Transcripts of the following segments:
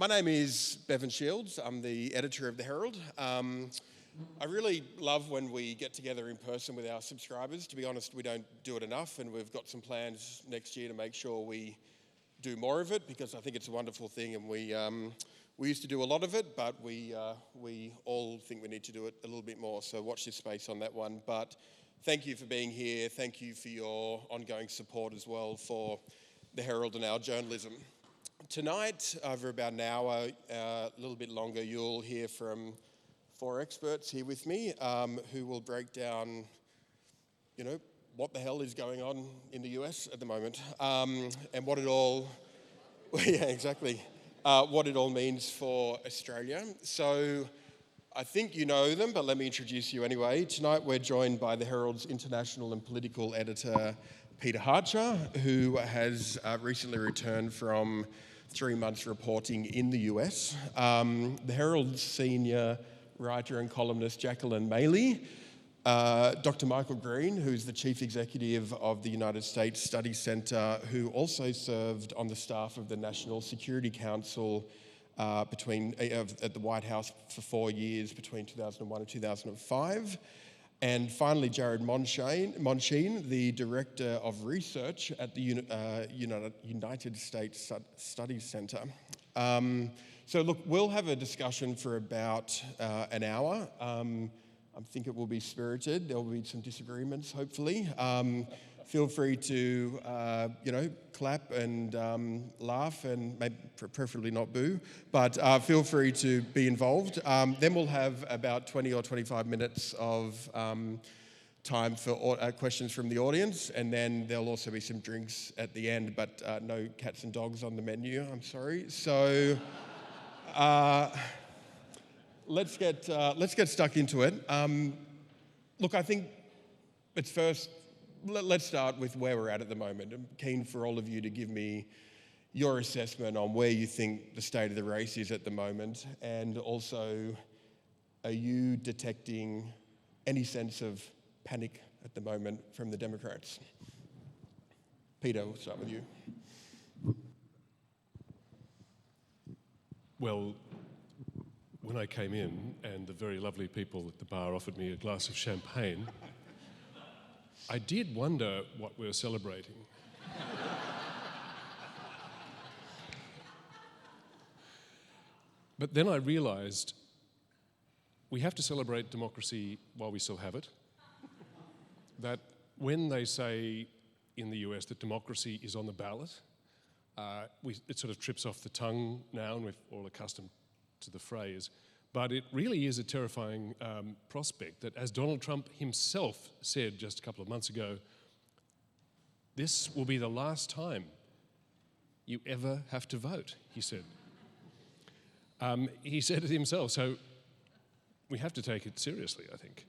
My name is Bevan Shields. I'm the editor of the Herald. I really love when we get together in person with our subscribers. To be honest, we don't do it enough, and we've got some plans next year to make sure we do more of it, because I think it's a wonderful thing, and we used to do a lot of it, but we all think we need to do it a little bit more, so watch this space on that one. But thank you for being here. Thank you for your ongoing support as well for the Herald and our journalism. Tonight, over about an hour, a little bit longer, you'll hear from four experts here with me who will break down, what the hell is going on in the US at the moment and what it all, what it all means for Australia. So I think you know them, but let me introduce you anyway. Tonight we're joined by the Herald's international and political editor, Peter Hartcher, who has recently returned from 3 months reporting in the US. The Herald's senior writer and columnist, Jacqueline Maley, Dr. Michael Green, who's the chief executive of the United States Study Centre, who also served on the staff of the National Security Council at the White House for 4 years between 2001 and 2005. And finally, Jared Mondschein, the Director of Research at the United States Study Centre. So look, we'll have a discussion for about an hour. I think it will be spirited. There will be some disagreements, hopefully. Feel free to, clap and laugh, and maybe preferably not boo, but feel free to be involved. Then we'll have about 20 or 25 minutes of time for questions from the audience, and then there'll also be some drinks at the end, but no cats and dogs on the menu, I'm sorry. So let's get stuck into it. Look, I think it's first. Let's start with where we're at the moment. I'm keen for all of you to give me your assessment on where you think the state of the race is at the moment, and also, are you detecting any sense of panic at the moment from the Democrats? Peter, we'll start with you. Well, when I came in and the very lovely people at the bar offered me a glass of champagne, I did wonder what we were celebrating. But then I realised we have to celebrate democracy while we still have it. That when they say in the US that democracy is on the ballot, it sort of trips off the tongue now, and we're all accustomed to the phrase. But it really is a terrifying prospect that, as Donald Trump himself said just a couple of months ago, this will be the last time you ever have to vote, he said. He said it himself, so we have to take it seriously, I think.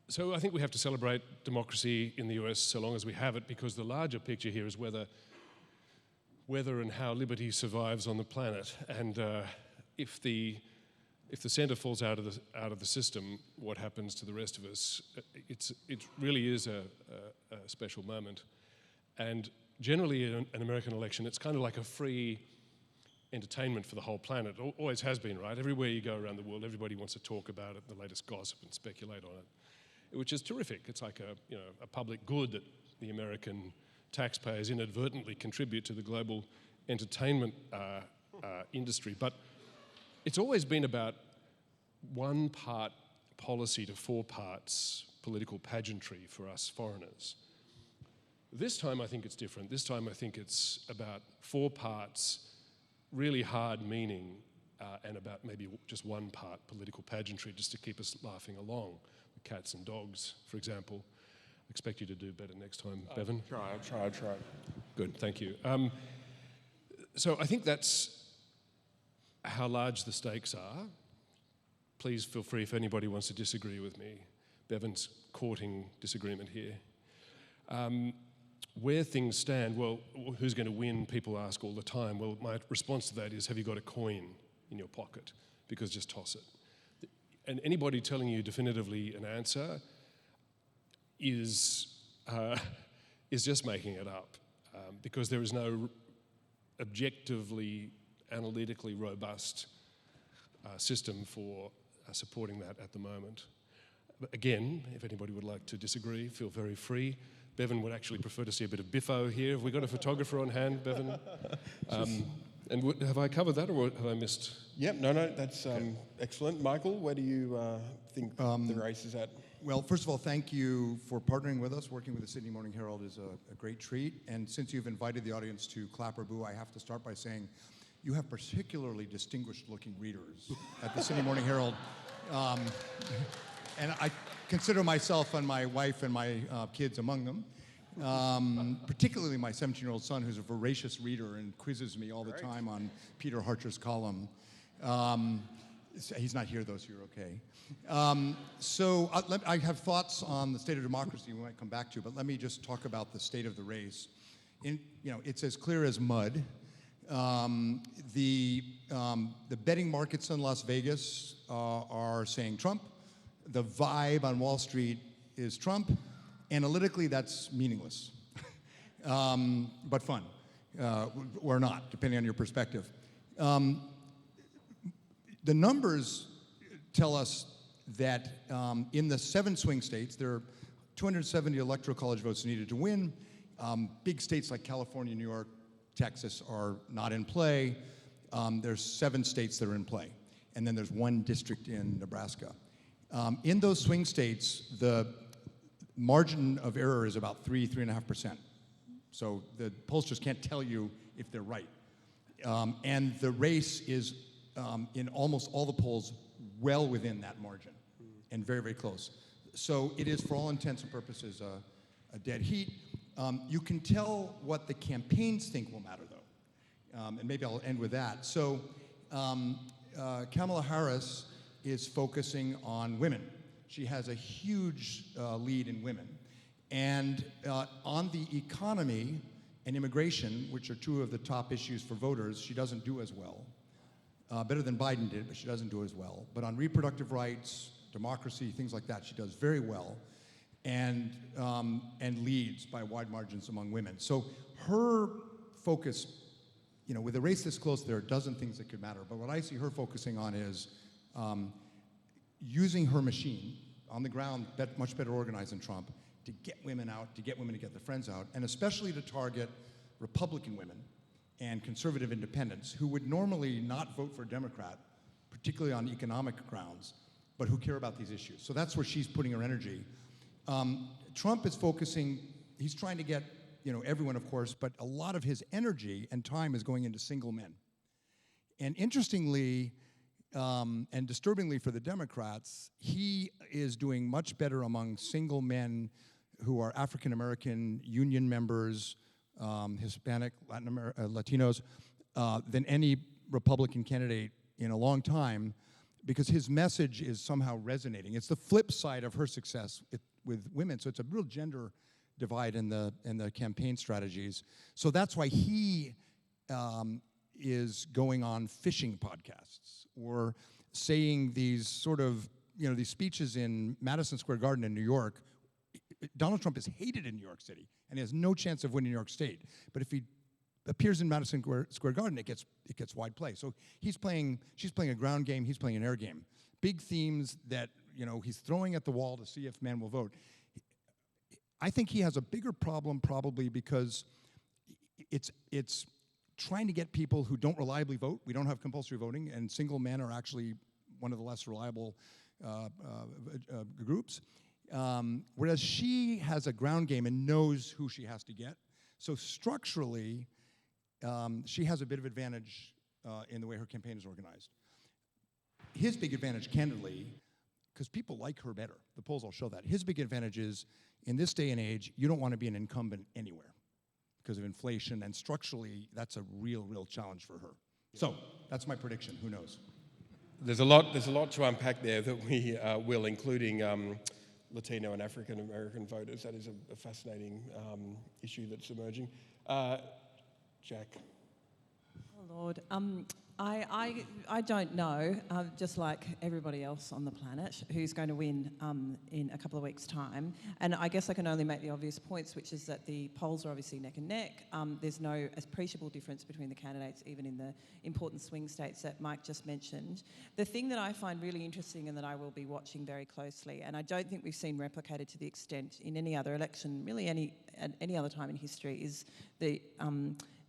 So I think we have to celebrate democracy in the US so long as we have it, because the larger picture here is whether and how liberty survives on the planet. And if the centre falls out of the system, what happens to the rest of us? It really is a special moment. And generally, in an American election, it's kind of like a free entertainment for the whole planet. It always has been, right? Everywhere you go around the world, everybody wants to talk about it, the latest gossip, and speculate on it, which is terrific. It's like a public good that the American taxpayers inadvertently contribute to the global entertainment industry. But it's always been about 1 part policy to 4 parts political pageantry for us foreigners. This time I think it's different. This time I think it's about 4 parts really hard meaning and about maybe just 1 part political pageantry just to keep us laughing along. The cats and dogs, for example. I expect you to do better next time, Bevan. Try. Good, thank you. So I think that's how large the stakes are. Please feel free if anybody wants to disagree with me. Bevan's courting disagreement here. Where things stand, well, who's going to win, people ask all the time. Well, my response to that is, have you got a coin in your pocket? Because just toss it. And anybody telling you definitively an answer is just making it up, because there is no objectively, analytically robust system for supporting that at the moment. But again, if anybody would like to disagree, feel very free. Bevan would actually prefer to see a bit of biffo here. Have we got a photographer on hand, Bevan? Have I covered that, or have I missed? Yep, no, that's excellent. Michael, where do you think the race is at? Well, first of all, thank you for partnering with us. Working with the Sydney Morning Herald is a great treat. And since you've invited the audience to clap or boo, I have to start by saying you have particularly distinguished-looking readers at the Sydney Morning Herald. And I consider myself and my wife and my kids among them. Particularly my 17-year-old son, who's a voracious reader and quizzes me all the time on Peter Hartcher's column. He's not here, though, so you're okay. I have thoughts on the state of democracy we might come back to, but let me just talk about the state of the race. It's as clear as mud. The betting markets in Las Vegas are saying Trump. The vibe on Wall Street is Trump. Analytically, that's meaningless, but fun, or not, depending on your perspective. The numbers tell us that in the 7 swing states, there are 270 electoral college votes needed to win. Big states like California, New York, Texas are not in play. There's 7 states that are in play. And then there's 1 district in Nebraska. In those swing states, the margin of error is about 3.5%. So the pollsters can't tell you if they're right. And the race is, in almost all the polls, well within that margin and very, very close. So it is, for all intents and purposes, a dead heat. You can tell what the campaigns think will matter, though. And maybe I'll end with that. So Kamala Harris is focusing on women. She has a huge lead in women. And on the economy and immigration, which are 2 of the top issues for voters, she doesn't do as well. Better than Biden did, but she doesn't do as well. But on reproductive rights, democracy, things like that, she does very well, and leads by wide margins among women. So her focus, with a race this close, there are a dozen things that could matter. But what I see her focusing on is using her machine on the ground, much better organized than Trump, to get women out, to get women to get their friends out, and especially to target Republican women and conservative independents who would normally not vote for a Democrat, particularly on economic grounds, but who care about these issues. So that's where she's putting her energy. Trump is focusing, he's trying to get everyone, of course, but a lot of his energy and time is going into single men. And interestingly, and disturbingly for the Democrats, he is doing much better among single men who are African American, union members, Hispanic, Latinos, than any Republican candidate in a long time, because his message is somehow resonating. It's the flip side of her success with women, so it's a real gender divide in the campaign strategies. So that's why he is going on fishing podcasts or saying these sort of, these speeches in Madison Square Garden in New York. Donald Trump is hated in New York City and he has no chance of winning New York State. But if he appears in Madison Square Garden, it gets wide play. So she's playing a ground game, he's playing an air game. Big themes that he's throwing at the wall to see if men will vote. I think he has a bigger problem probably because it's trying to get people who don't reliably vote. We don't have compulsory voting, and single men are actually one of the less reliable groups. Whereas she has a ground game and knows who she has to get. So structurally, she has a bit of advantage in the way her campaign is organized. His big advantage, candidly, because people like her better. The polls all show that. His big advantage is, in this day and age, you don't want to be an incumbent anywhere because of inflation, and structurally, that's a real challenge for her. So that's my prediction. Who knows? There's a lot to unpack there that we will, including Latino and African American voters. That is a fascinating issue that's emerging. Jack. Oh Lord. I don't know, just like everybody else on the planet, who's going to win in a couple of weeks' time. And I guess I can only make the obvious points, which is that the polls are obviously neck and neck. There's no appreciable difference between the candidates, even in the important swing states that Mike just mentioned. The thing that I find really interesting and that I will be watching very closely, and I don't think we've seen replicated to the extent in any other election, really at any other time in history, is the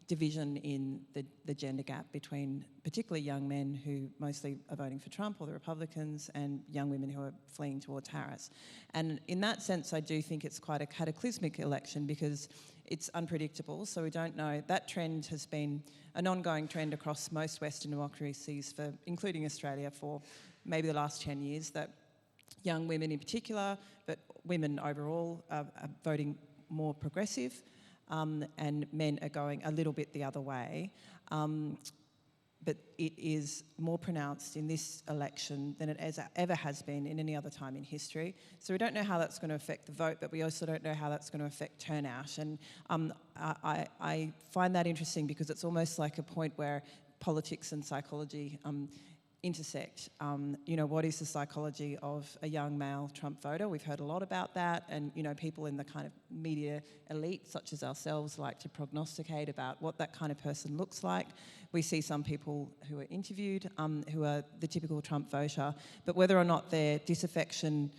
division in the gender gap between particularly young men who mostly are voting for Trump or the Republicans and young women who are fleeing towards Harris. And in that sense, I do think it's quite a cataclysmic election because it's unpredictable, so we don't know. That trend has been an ongoing trend across most Western democracies, including Australia, for maybe the last 10 years, that young women in particular, but women overall, are voting more progressive. And men are going a little bit the other way. But it is more pronounced in this election than it ever has been in any other time in history. So we don't know how that's going to affect the vote, but we also don't know how that's going to affect turnout. And I find that interesting because it's almost like a point where politics and psychology intersect. What is the psychology of a young male Trump voter? We've heard a lot about that, and people in the kind of media elite, such as ourselves, like to prognosticate about what that kind of person looks like. We see some people who are interviewed who are the typical Trump voter, but whether or not their disaffection,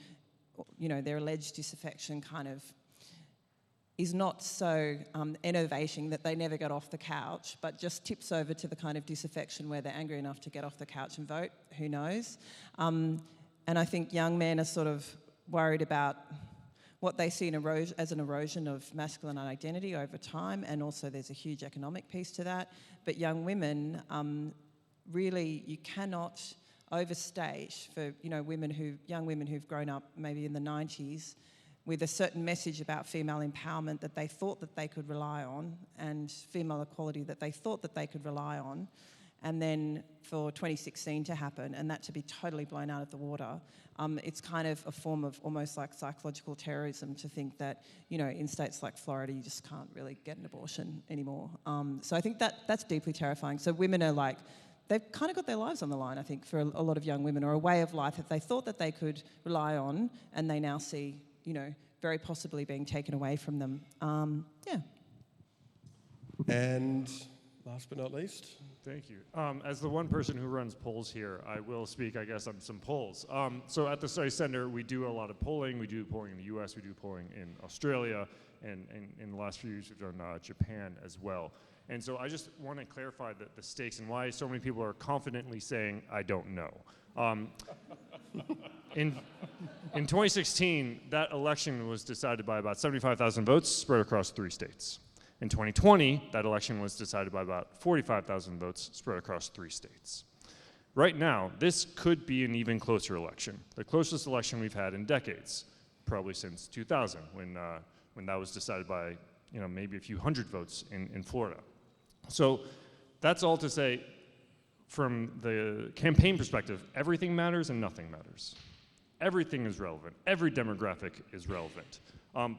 their alleged disaffection kind of is not so enervating that they never get off the couch, but just tips over to the kind of disaffection where they're angry enough to get off the couch and vote. Who knows? And I think young men are sort of worried about what they see as an erosion of masculine identity over time, and also there's a huge economic piece to that. But young women, really, you cannot overstate for young women who've grown up maybe in the 90s with a certain message about female empowerment that they thought that they could rely on, and female equality that they thought that they could rely on, and then for 2016 to happen and that to be totally blown out of the water, it's kind of a form of almost like psychological terrorism to think that, in states like Florida, you just can't really get an abortion anymore. So I think that's deeply terrifying. So women are they've kind of got their lives on the line, I think, for a lot of young women, or a way of life that they thought that they could rely on, and they now see very possibly being taken away from them. And last but not least. Thank you. As the one person who runs polls here, I will speak, I guess, on some polls. So at the Study Center, we do a lot of polling. We do polling in the US, we do polling in Australia, and in the last few years, we've done Japan as well. And so I just want to clarify the stakes and why so many people are confidently saying, I don't know. In 2016, that election was decided by about 75,000 votes spread across 3 states. In 2020, that election was decided by about 45,000 votes spread across 3 states. Right now, this could be an even closer election, the closest election we've had in decades, probably since 2000, when that was decided by maybe a few hundred votes in Florida. So that's all to say, from the campaign perspective, everything matters and nothing matters. Everything is relevant. Every demographic is relevant.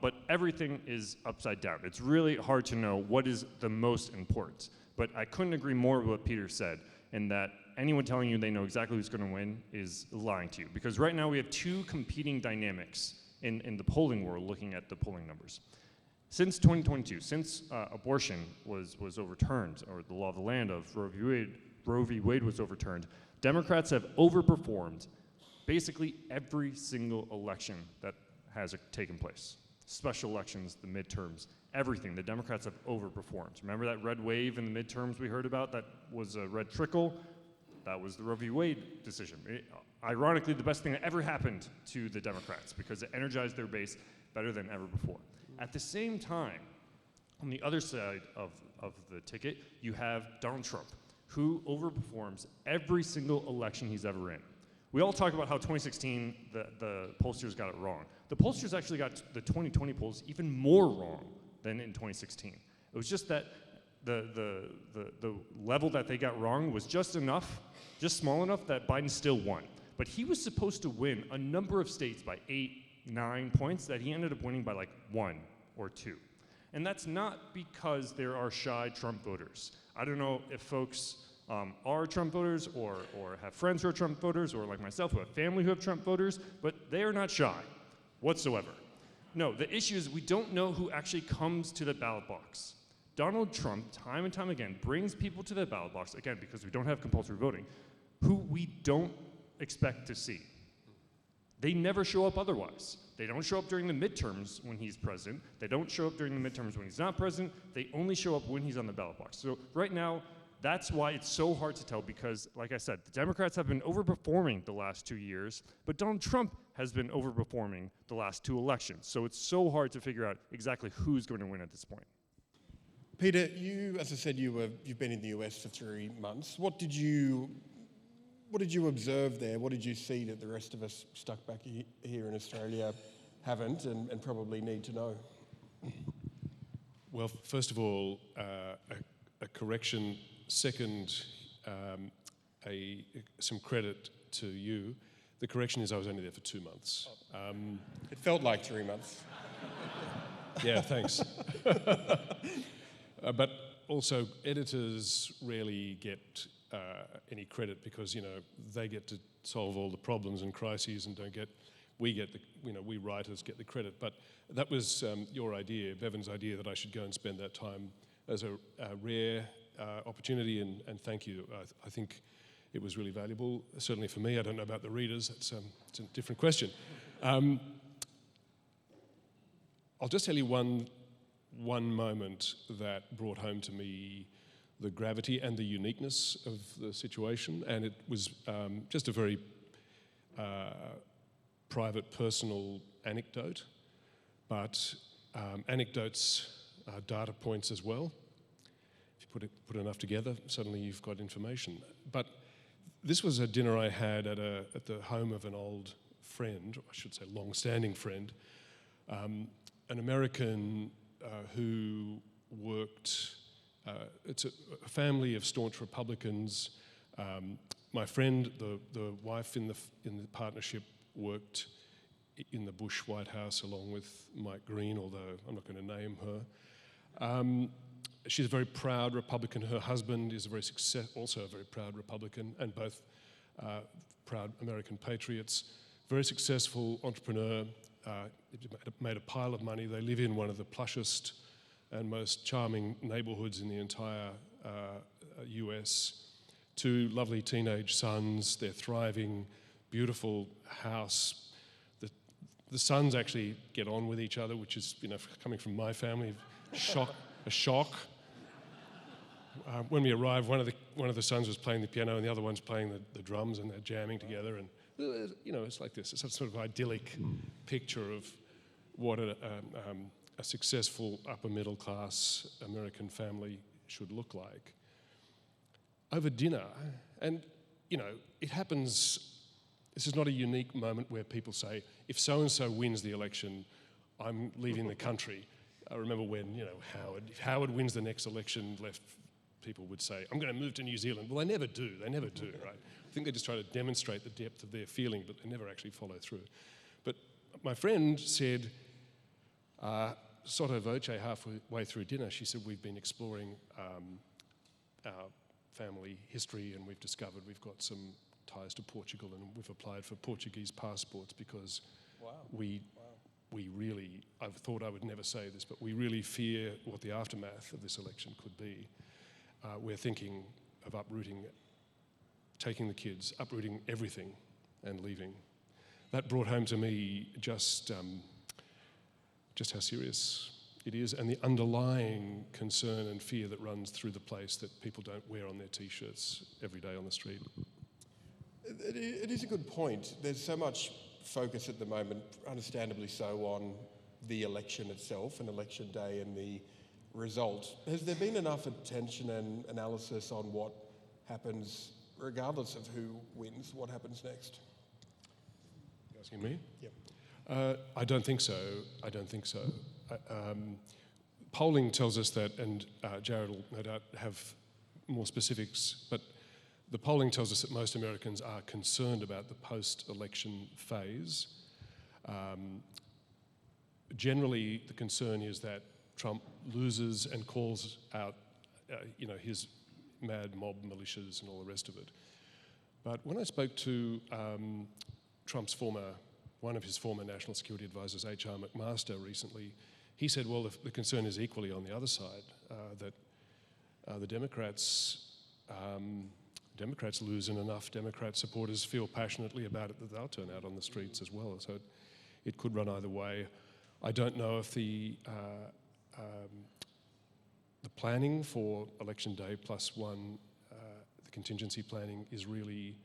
But everything is upside down. It's really hard to know what is the most important. But I couldn't agree more with what Peter said, in that anyone telling you they know exactly who's going to win is lying to you. Because right now we have 2 competing dynamics in the polling world, looking at the polling numbers. Since 2022, since abortion was overturned, or the law of the land of Roe v. Wade was overturned, Democrats have overperformed basically every single election that has taken place. Special elections, the midterms, everything. The Democrats have overperformed. Remember that red wave in the midterms we heard about? That was a red trickle. That was the Roe v. Wade decision. Ironically, the best thing that ever happened to the Democrats, because it energized their base better than ever before. At the same time, on the other side of the ticket, you have Donald Trump, who overperforms every single election he's ever in. We all talk about how 2016, the pollsters got it wrong. The pollsters actually got the 2020 polls even more wrong than in 2016. It was just that the level that they got wrong was just small enough that Biden still won. But he was supposed to win a number of states by 8, 9 points that he ended up winning by like 1 or 2. And that's not because there are shy Trump voters. I don't know if folks are Trump voters or have friends who are Trump voters, or like myself who have family who have Trump voters, but they are not shy whatsoever. No, the issue is we don't know who actually comes to the ballot box. Donald Trump, time and time again, brings people to the ballot box, again, because we don't have compulsory voting, who we don't expect to see. They never show up otherwise. They don't show up during the midterms when he's president. They don't show up during the midterms when he's not president. They only show up when he's on the ballot box. So right now, that's why it's so hard to tell, because, like I said, the Democrats have been overperforming the last 2 years, but Donald Trump has been overperforming the last 2 elections. So it's so hard to figure out exactly who's going to win at this point. Peter, you, as I said, you've been in the US for 3 months. What did you observe there? What did you see that the rest of us stuck back here in Australia haven't and probably need to know? Well, first of all, a correction. Second, some credit to you. The correction is I was only there for 2 months. It felt like 3 months. Yeah, thanks. But also, editors rarely get any credit because, they get to solve all the problems and crises and we writers get the credit. But that was your idea, Bevan's idea, that I should go and spend that time as a rare opportunity, and thank you. I think it was really valuable, certainly for me. I don't know about the readers, it's a different question. I'll just tell you one moment that brought home to me the gravity and the uniqueness of the situation, and it was just a very private, personal anecdote, but anecdotes are data points as well. If you put enough together, suddenly you've got information. But this was a dinner I had at the home of an old friend, or I should say long-standing friend, an American who worked, it's a family of staunch Republicans. My friend, the wife in the partnership, worked in the Bush White House along with Mike Green, although I'm not going to name her. She's a very proud Republican. Her husband is also a very proud Republican, and both proud American patriots. Very successful entrepreneur, made a pile of money. They live in one of the plushest and most charming neighborhoods in the entire US. 2 lovely teenage sons. They're thriving, beautiful house. The sons actually get on with each other, which is, coming from my family, a shock. When we arrived, one of the sons was playing the piano and the other one's playing the drums, and they're jamming together. And it's like this. It's a sort of idyllic picture of what a successful upper middle class American family should look like. Over dinner, and it happens. This is not a unique moment where people say, if so-and-so wins the election, I'm leaving the country. I remember when, if Howard wins the next election, left people would say, I'm going to move to New Zealand. Well, they never do, right? I think they just try to demonstrate the depth of their feeling, but they never actually follow through. But my friend said, sotto voce, halfway through dinner, she said, we've been exploring our family history, and we've discovered we've got some ties to Portugal, and we've applied for Portuguese passports because we really, I thought I would never say this, but we really fear what the aftermath of this election could be. We're thinking of taking the kids, uprooting everything and leaving. That brought home to me just how serious it is, and the underlying concern and fear that runs through the place that people don't wear on their T-shirts every day on the street. It is a good point. There's so much focus at the moment, understandably so, on the election itself and election day and the result. Has there been enough attention and analysis on what happens, regardless of who wins, what happens next? You asking me? Yep. I don't think so. Polling tells us that, and Jared will no doubt have more specifics, but the polling tells us that most Americans are concerned about the post-election phase. Generally, the concern is that Trump loses and calls out, his mad mob militias and all the rest of it. But when I spoke to one of his former national security advisors, H.R. McMaster, recently, he said, well, the concern is equally on the other side, that the Democrats lose and enough Democrat supporters feel passionately about it that they'll turn out on the streets as well. So it could run either way. I don't know if the planning for election day +1, the contingency planning, is really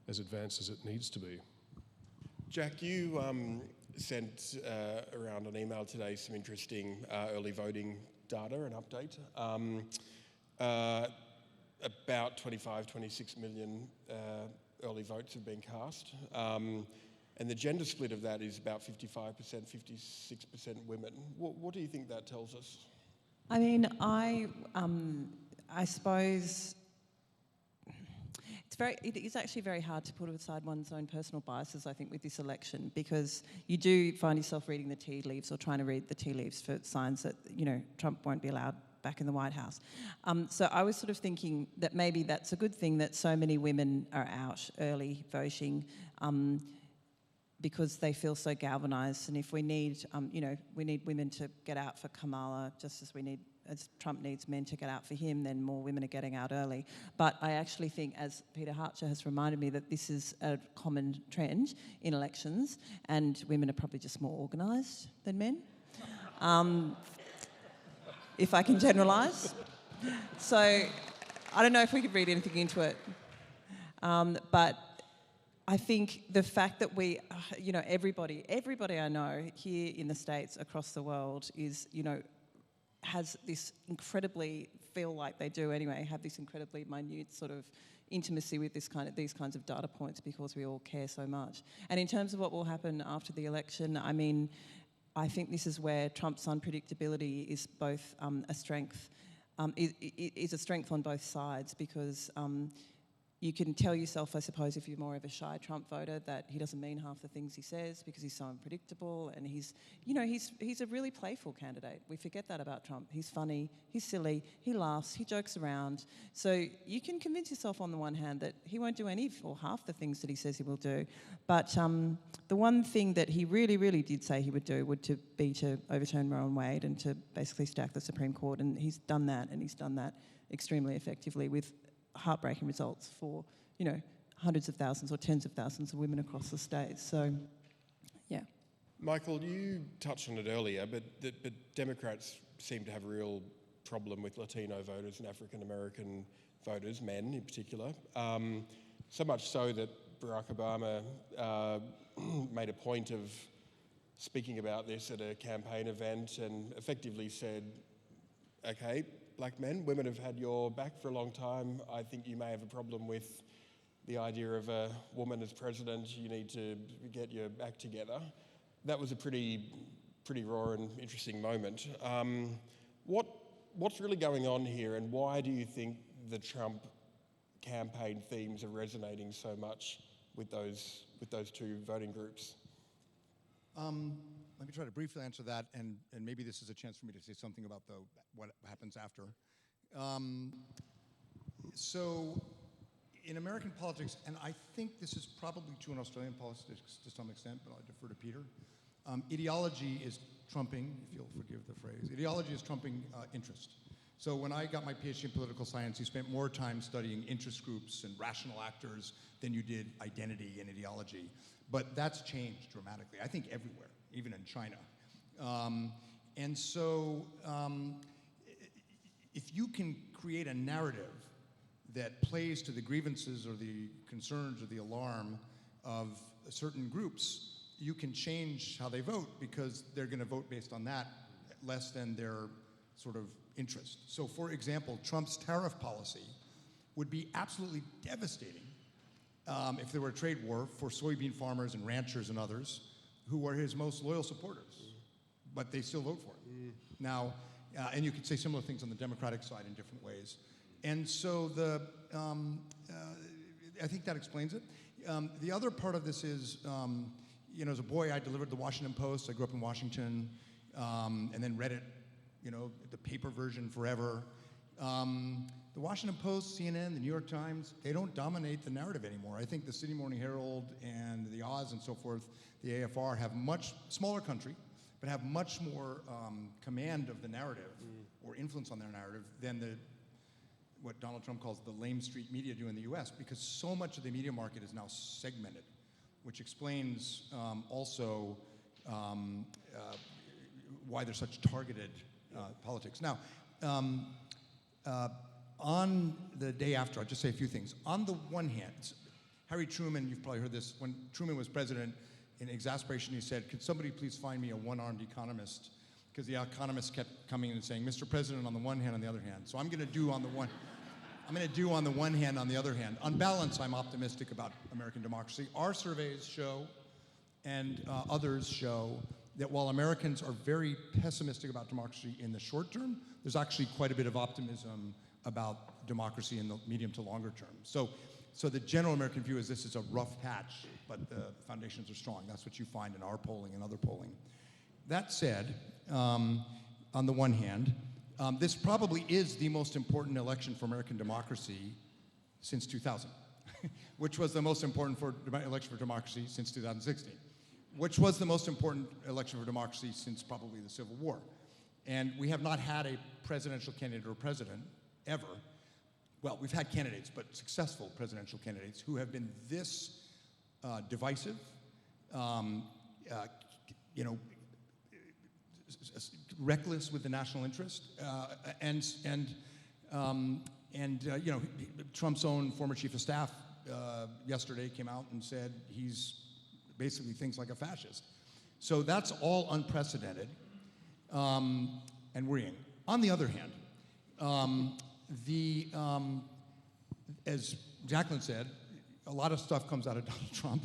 as advanced as it needs to be. Jack, you sent around an email today some interesting early voting data and update. About 26 million early votes have been cast. And the gender split of that is about 55%, 56% women. What do you think that tells us? I mean, I suppose it is actually very hard to put aside one's own personal biases, I think, with this election, because you do find yourself reading the tea leaves or trying to read the tea leaves for signs that, Trump won't be allowed back in the White House. So I was sort of thinking that maybe that's a good thing that so many women are out early voting, because they feel so galvanised. And if we need, we need women to get out for Kamala, just as Trump needs men to get out for him, then more women are getting out early. But I actually think, as Peter Hartcher has reminded me, that this is a common trend in elections, and women are probably just more organised than men, if I can generalise. So I don't know if we could read anything into it, but I think the fact that we, everybody I know here in the States, across the world, is, has this incredibly, feel like they do anyway, have this incredibly minute sort of intimacy with these kinds of data points, because we all care so much. And in terms of what will happen after the election, I mean, I think this is where Trump's unpredictability is both a strength, is a strength on both sides, because you can tell yourself, I suppose, if you're more of a shy Trump voter, that he doesn't mean half the things he says because he's so unpredictable, and he's a really playful candidate. We forget that about Trump. He's funny, he's silly, he laughs, he jokes around. So you can convince yourself on the one hand that he won't do any or half the things that he says he will do, but the one thing that he really, really did say he would do would be to overturn Roe and Wade and to basically stack the Supreme Court, and he's done that, and he's done that extremely effectively with heartbreaking results for, hundreds of thousands or tens of thousands of women across the states. So, yeah. Michael, you touched on it earlier, but Democrats seem to have a real problem with Latino voters and African American voters, men in particular. So much so that Barack Obama made a point of speaking about this at a campaign event and effectively said, okay, black men, women have had your back for a long time. I think you may have a problem with the idea of a woman as president. You need to get your act together. That was a pretty raw and interesting moment. What's really going on here, and why do you think the Trump campaign themes are resonating so much with those two voting groups? Let me try to briefly answer that, and maybe this is a chance for me to say something about what happens after. So in American politics, and I think this is probably true in Australian politics to some extent, but I'll defer to Peter, ideology is trumping, if you'll forgive the phrase, ideology is trumping interest. So when I got my PhD in political science, you spent more time studying interest groups and rational actors than you did identity and ideology. But that's changed dramatically, I think everywhere, even in China. And so if you can create a narrative that plays to the grievances or the concerns or the alarm of certain groups, you can change how they vote, because they're going to vote based on that less than their sort of interest. So for example, Trump's tariff policy would be absolutely devastating if there were a trade war for soybean farmers and ranchers and others who were his most loyal supporters, but they still vote for him. Now, and you could say similar things on the Democratic side in different ways. And so I think that explains it. The other part of this is, as a boy, I delivered the Washington Post. I grew up in Washington, and then read it, the paper version forever. The Washington Post, CNN, the New York Times, they don't dominate the narrative anymore. I think the Sydney Morning Herald and the Oz and so forth, the AFR, have much smaller country, but have much more command of the narrative or influence on their narrative than what Donald Trump calls the lame street media do in the US, because so much of the media market is now segmented, which explains also why there's such targeted politics. Now, on the day after, I'll just say a few things. On the one hand, Harry Truman, you've probably heard this, when Truman was president, in exasperation he said, could somebody please find me a one-armed economist? Because the economists kept coming in and saying, Mr. President, on the one hand, on the other hand. So I'm going to do on the one hand, on the other hand. On balance, I'm optimistic about American democracy. Our surveys show, and others show, that while Americans are very pessimistic about democracy in the short term, there's actually quite a bit of optimism about democracy in the medium to longer term. So the general American view is this is a rough patch, but the foundations are strong. That's what you find in our polling and other polling. That said, on the one hand, this probably is the most important election for American democracy since 2000, which was the most important election for democracy since 2016, which was the most important election for democracy since probably the Civil War. And we have not had a presidential candidate or president ever. Well, we've had candidates, but successful presidential candidates who have been this divisive, reckless with the national interest, Trump's own former chief of staff yesterday came out and said he's basically thinks like a fascist. So that's all unprecedented and worrying. On the other hand, as Jacqueline said, a lot of stuff comes out of Donald Trump,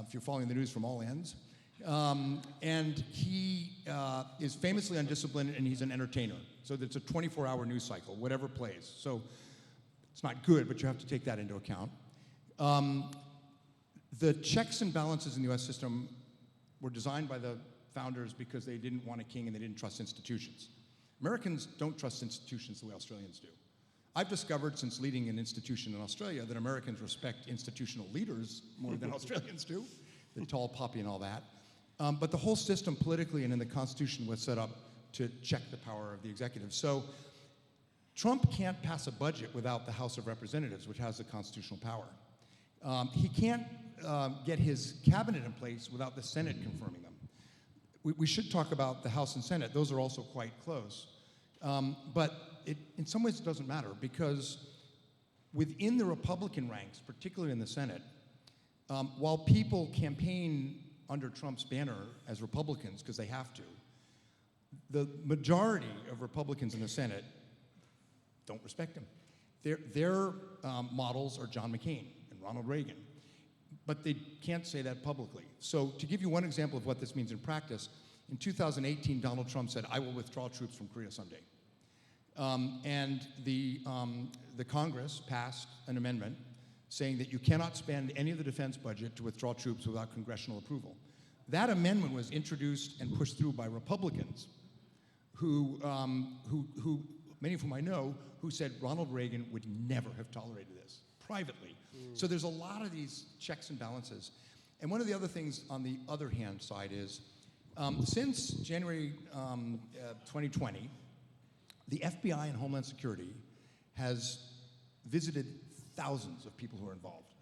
if you're following the news from all ends. And he is famously undisciplined, and he's an entertainer. So it's a 24-hour news cycle, whatever plays. So it's not good, but you have to take that into account. The checks and balances in the US system were designed by the founders because they didn't want a king and they didn't trust institutions. Americans don't trust institutions the way Australians do. I've discovered since leading an institution in Australia that Americans respect institutional leaders more than Australians do, the tall poppy and all that. But the whole system politically and in the Constitution was set up to check the power of the executive. So Trump can't pass a budget without the House of Representatives, which has the constitutional power. He can't get his cabinet in place without the Senate confirming them. We should talk about the House and Senate. Those are also quite close. But in some ways it doesn't matter, because within the Republican ranks, particularly in the Senate, while people campaign under Trump's banner as Republicans because they have to, the majority of Republicans in the Senate don't respect him. Their models are John McCain and Ronald Reagan, but they can't say that publicly. So to give you one example of what this means in practice, in 2018, Donald Trump said, I will withdraw troops from Korea someday. And the Congress passed an amendment saying that you cannot spend any of the defense budget to withdraw troops without congressional approval. That amendment was introduced and pushed through by Republicans who many of whom I know, who said Ronald Reagan would never have tolerated this, privately. So there's a lot of these checks and balances. And one of the other things on the other hand side is, since January 2020, the FBI and Homeland Security has visited thousands of people who are involved.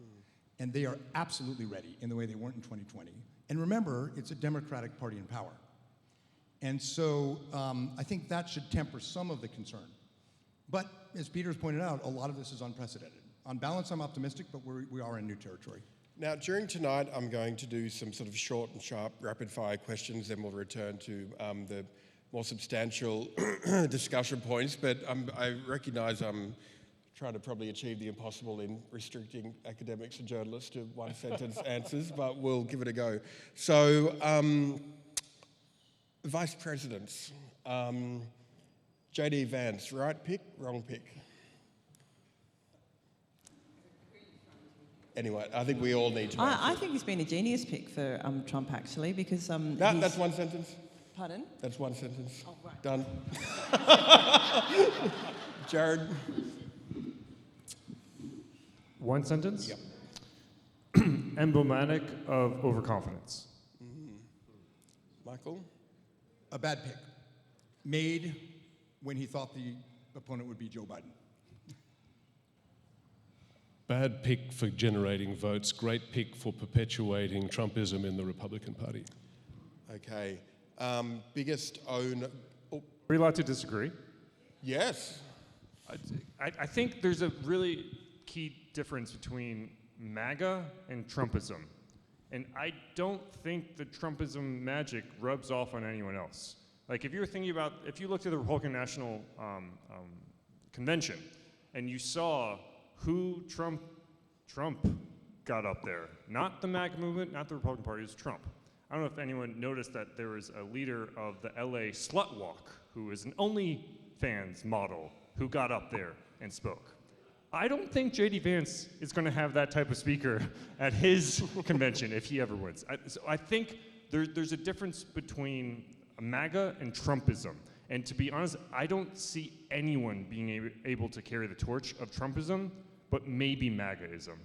And they are absolutely ready in the way they weren't in 2020. And remember, it's a Democratic Party in power. And so I think that should temper some of the concern. But as Peter's pointed out, a lot of this is unprecedented. On balance, I'm optimistic, but we are in new territory. Now, during tonight, I'm going to do some sort of short and sharp rapid-fire questions, then we'll return to the more substantial discussion points. But I recognise I'm trying to probably achieve the impossible in restricting academics and journalists to one-sentence answers, but we'll give it a go. So, Vice Presidents, J.D. Vance, right pick, wrong pick? Anyway, I think we all need to answer. I think he's been a genius pick for Trump, actually, because... No, that's one sentence. Pardon? That's one sentence. Oh, right. Done. Jared? One sentence? Yep. Emblematic of overconfidence. Michael? A bad pick. Made when he thought the opponent would be Joe Biden. Bad pick for generating votes, great pick for perpetuating Trumpism in the Republican Party. Okay. Biggest own... Oh, Are we allowed to disagree? yes. I think there's a really key difference between MAGA and Trumpism. And I don't think the Trumpism magic rubs off on anyone else. Like if you looked at the Republican National Convention and you saw who Trump got up there, not the MAGA movement, not the Republican Party, it was Trump. I don't know if anyone noticed that there was a leader of the LA Slut Walk who is an OnlyFans model who got up there and spoke. I don't think J.D. Vance is going to have that type of speaker at his convention if he ever wins. So I think there's a difference between MAGA and Trumpism. And to be honest, I don't see anyone being able to carry the torch of Trumpism, but maybe MAGAism.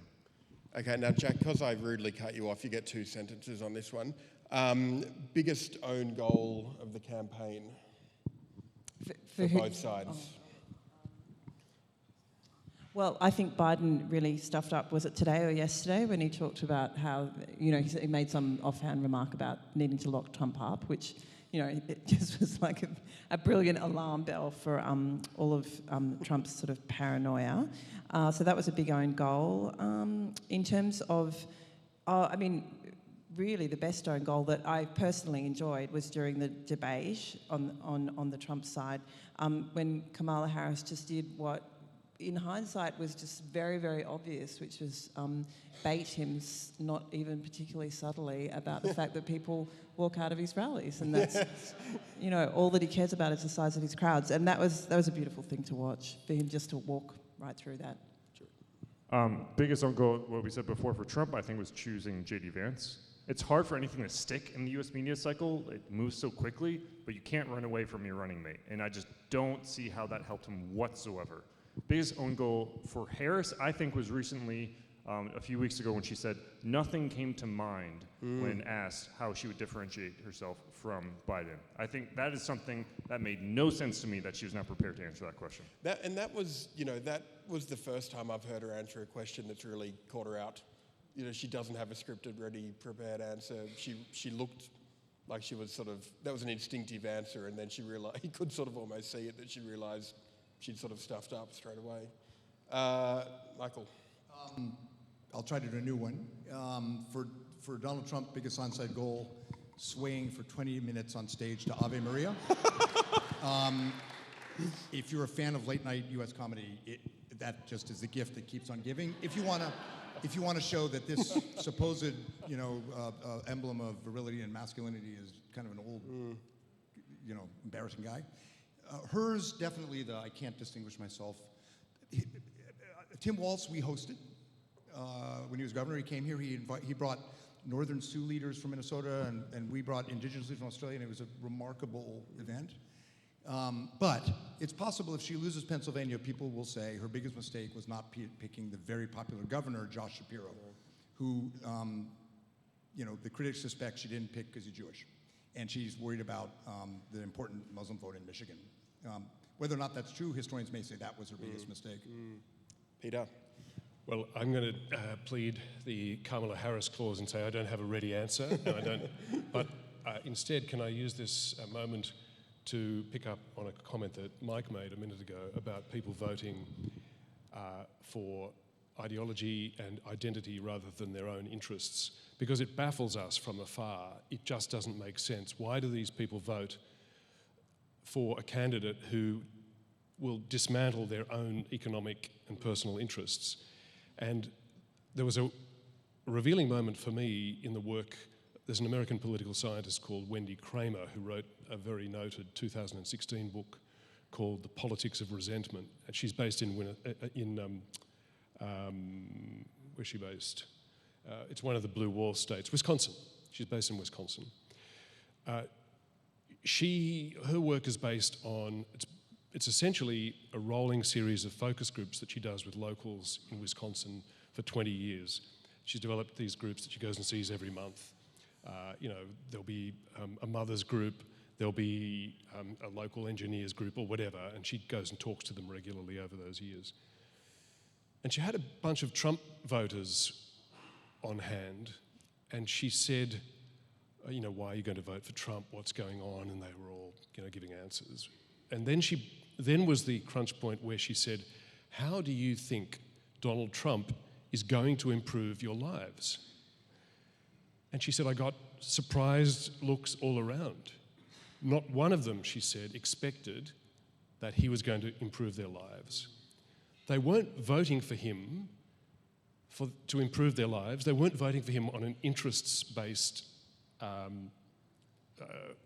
Okay, now Jack, because I rudely cut you off, you get 2 sentences on this one. Biggest own goal of the campaign for who? both sides? Well, I think Biden really stuffed up, was it today or yesterday, when he talked about how, he made some offhand remark about needing to lock Trump up, which, it just was like a brilliant alarm bell for all of Trump's sort of paranoia. So that was a big own goal. In terms of, really the best own goal that I personally enjoyed was during the debate on the Trump side, when Kamala Harris just did what, in hindsight, was just very, very obvious, which was bait him, not even particularly subtly, about the fact that people walk out of his rallies, and that's, all that he cares about is the size of his crowds, and that was a beautiful thing to watch, for him just to walk right through that. Biggest own goal, what we said before for Trump, I think, was choosing J.D. Vance. It's hard for anything to stick in the U.S. media cycle. It moves so quickly, but you can't run away from your running mate, and I just don't see how that helped him whatsoever. Biggest own goal for Harris, I think, was recently, a few weeks ago, when she said nothing came to mind when asked how she would differentiate herself from Biden. I think that is something that made no sense to me, that she was not prepared to answer that question. That was the first time I've heard her answer a question that's really caught her out. She doesn't have a scripted, ready, prepared answer. She looked like she was that was an instinctive answer, and then she realized, he could sort of almost see it, that she realized she'd sort of stuffed up straight away. Michael? I'll try to do a new one. For Donald Trump, biggest onside goal, swaying for 20 minutes on stage to Ave Maria. If you're a fan of late night U.S. comedy, that just is the gift that keeps on giving. If you want to show that this supposed, emblem of virility and masculinity is kind of an old, embarrassing guy. Hers, definitely the I can't distinguish myself. Tim Walz, we hosted when he was governor. He came here. He brought Northern Sioux leaders from Minnesota, and we brought Indigenous leaders from Australia, and it was a remarkable event. But it's possible if she loses Pennsylvania, people will say her biggest mistake was not picking the very popular governor, Josh Shapiro, who, the critics suspect she didn't pick because he's Jewish. And she's worried about the important Muslim vote in Michigan. Whether or not that's true, historians may say that was her biggest mistake. Peter? Well, I'm going to plead the Kamala Harris clause and say I don't have a ready answer. No, I don't. But instead, can I use this moment to pick up on a comment that Mike made a minute ago about people voting for ideology and identity rather than their own interests? Because it baffles us from afar. It just doesn't make sense. Why do these people vote for a candidate who will dismantle their own economic and personal interests? And there was a revealing moment for me in the work. There's an American political scientist called Wendy Kramer who wrote a very noted 2016 book called The Politics of Resentment. And she's based in where's she based? It's one of the Blue Wall states, Wisconsin. She's based in Wisconsin. Her work is based on, it's essentially a rolling series of focus groups that she does with locals in Wisconsin for 20 years. She's developed these groups that she goes and sees every month. There'll be a mother's group, there'll be a local engineers group or whatever, and she goes and talks to them regularly over those years. And she had a bunch of Trump voters on hand, and she said, why are you going to vote for Trump? What's going on? And they were all, giving answers. And then was the crunch point where she said, how do you think Donald Trump is going to improve your lives? And she said, I got surprised looks all around. Not one of them, she said, expected that he was going to improve their lives. They weren't voting for him to improve their lives. They weren't voting for him on an interests-based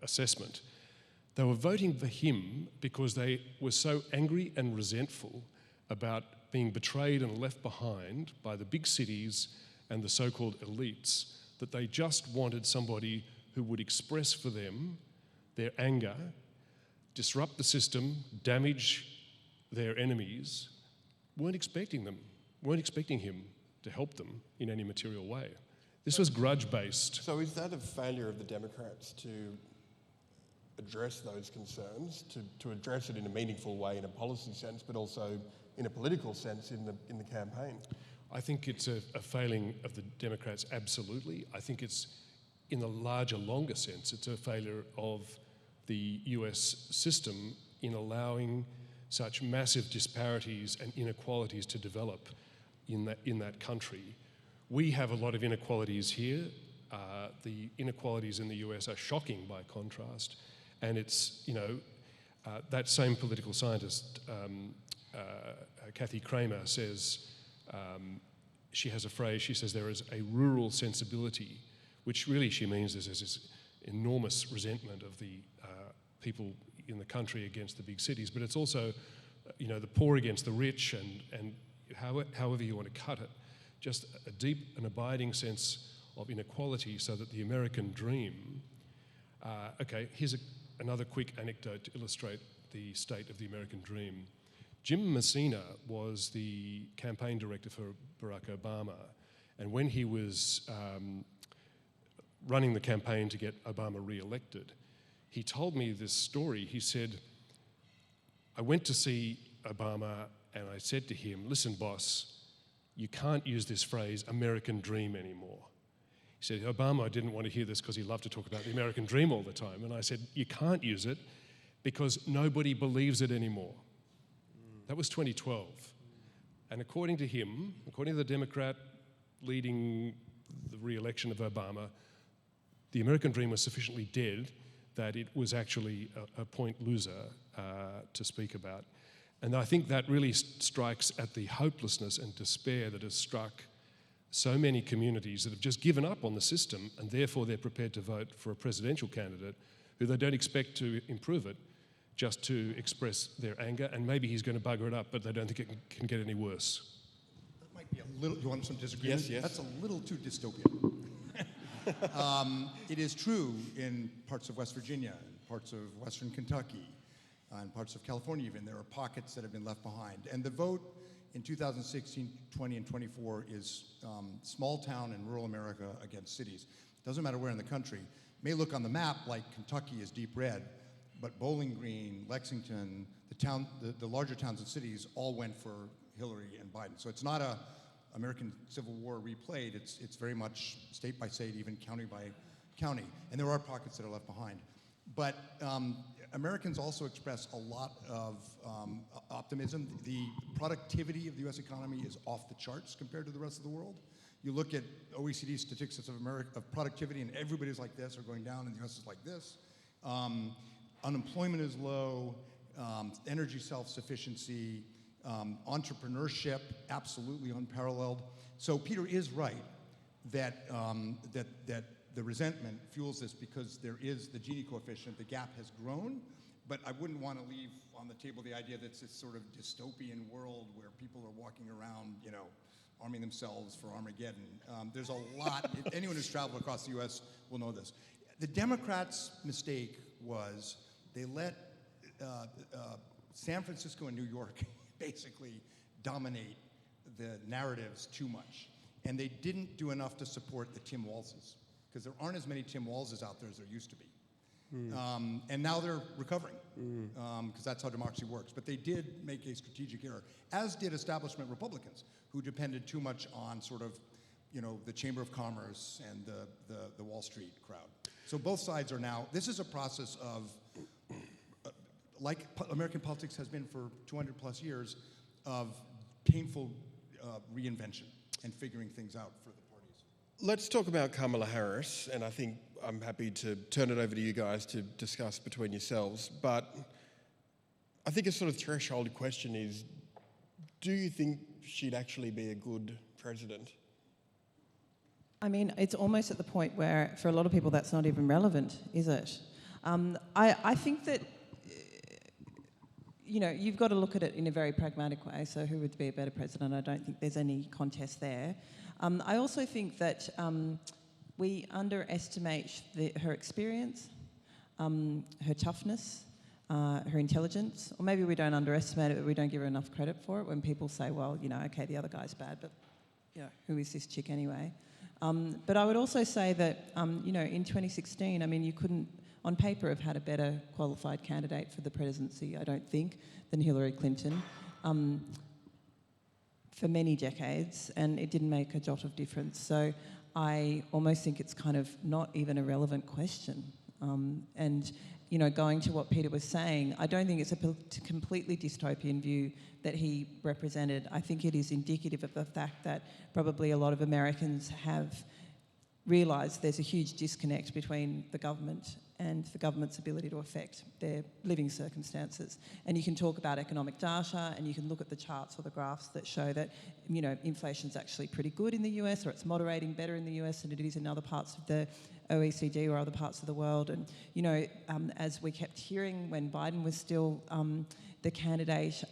assessment. They were voting for him because they were so angry and resentful about being betrayed and left behind by the big cities and the so-called elites that they just wanted somebody who would express for them their anger, disrupt the system, damage their enemies. Weren't expecting him to help them in any material way. This was grudge-based. So is that a failure of the Democrats to address those concerns, to address it in a meaningful way in a policy sense, but also in a political sense in the campaign? I think it's a failing of the Democrats, absolutely. I think it's, in the larger, longer sense, it's a failure of the US system in allowing such massive disparities and inequalities to develop in that country. We have a lot of inequalities here. The inequalities in the US are shocking by contrast. And it's, that same political scientist, Kathy Kramer, says, she has a phrase, she says there is a rural sensibility, which really she means there's this enormous resentment of the people in the country against the big cities, but it's also, the poor against the rich, and however you want to cut it, just a deep and abiding sense of inequality so that the American dream, here's another quick anecdote to illustrate the state of the American dream. Jim Messina was the campaign director for Barack Obama, and when he was running the campaign to get Obama re-elected, he told me this story. He said, I went to see Obama and I said to him, listen, boss, you can't use this phrase, American dream, anymore. He said, Obama didn't want to hear this because he loved to talk about the American dream all the time. And I said, you can't use it because nobody believes it anymore. That was 2012. And according to him, according to the Democrat leading the re-election of Obama, the American dream was sufficiently dead that it was actually a point loser to speak about. And I think that really strikes at the hopelessness and despair that has struck so many communities that have just given up on the system, and therefore they're prepared to vote for a presidential candidate who they don't expect to improve it, just to express their anger, and maybe he's going to bugger it up, but they don't think it can get any worse. That might be a little, you want some disagreement? Yes. That's a little too dystopian. It is true in parts of West Virginia, in parts of Western Kentucky, in parts of California even, there are pockets that have been left behind. And the vote in 2016, 20, and 24 is small town and rural America against cities. Doesn't matter where in the country. It may look on the map like Kentucky is deep red, but Bowling Green, Lexington, the larger towns and cities all went for Hillary and Biden. So it's not a American Civil War replayed. It's very much state by state, even county by county. And there are pockets that are left behind. But Americans also express a lot of optimism. The productivity of the U.S. economy is off the charts compared to the rest of the world. You look at OECD statistics of productivity, and everybody's like this or going down, and the U.S. is like this. Unemployment is low, energy self-sufficiency, entrepreneurship, absolutely unparalleled. So Peter is right that the resentment fuels this because there is the Gini coefficient, the gap has grown, but I wouldn't want to leave on the table the idea that it's this sort of dystopian world where people are walking around, arming themselves for Armageddon. There's a lot, anyone who's traveled across the US will know this. The Democrats' mistake was they let San Francisco and New York basically dominate the narratives too much. And they didn't do enough to support the Tim Walzes, because there aren't as many Tim Walzes out there as there used to be. And now they're recovering, because that's how democracy works. But they did make a strategic error, as did establishment Republicans, who depended too much on sort of, the Chamber of Commerce and the Wall Street crowd. So both sides are now, this is a process of, like American politics has been for 200 plus years, of painful reinvention and figuring things out for the parties. Let's talk about Kamala Harris, and I think I'm happy to turn it over to you guys to discuss between yourselves. But I think a sort of threshold question is, do you think she'd actually be a good president? I mean, it's almost at the point where, for a lot of people, that's not even relevant, is it? I think that, you've got to look at it in a very pragmatic way. So who would be a better president? I don't think there's any contest there. I also think that we underestimate her experience, her toughness, her intelligence, or maybe we don't underestimate it, but we don't give her enough credit for it when people say, well, okay, the other guy's bad, but who is this chick anyway? But I would also say that, in 2016, you couldn't, on paper, have had a better qualified candidate for the presidency, I don't think, than Hillary Clinton for many decades, and it didn't make a jot of difference. So I almost think it's kind of not even a relevant question. And, going to what Peter was saying, I don't think it's a completely dystopian view that he represented. I think it is indicative of the fact that probably a lot of Americans have realised there's a huge disconnect between the government and the government's ability to affect their living circumstances. And you can talk about economic data, and you can look at the charts or the graphs that show that, inflation's actually pretty good in the US, or it's moderating better in the US than it is in other parts of the OECD or other parts of the world. And, as we kept hearing when Biden was still the candidate,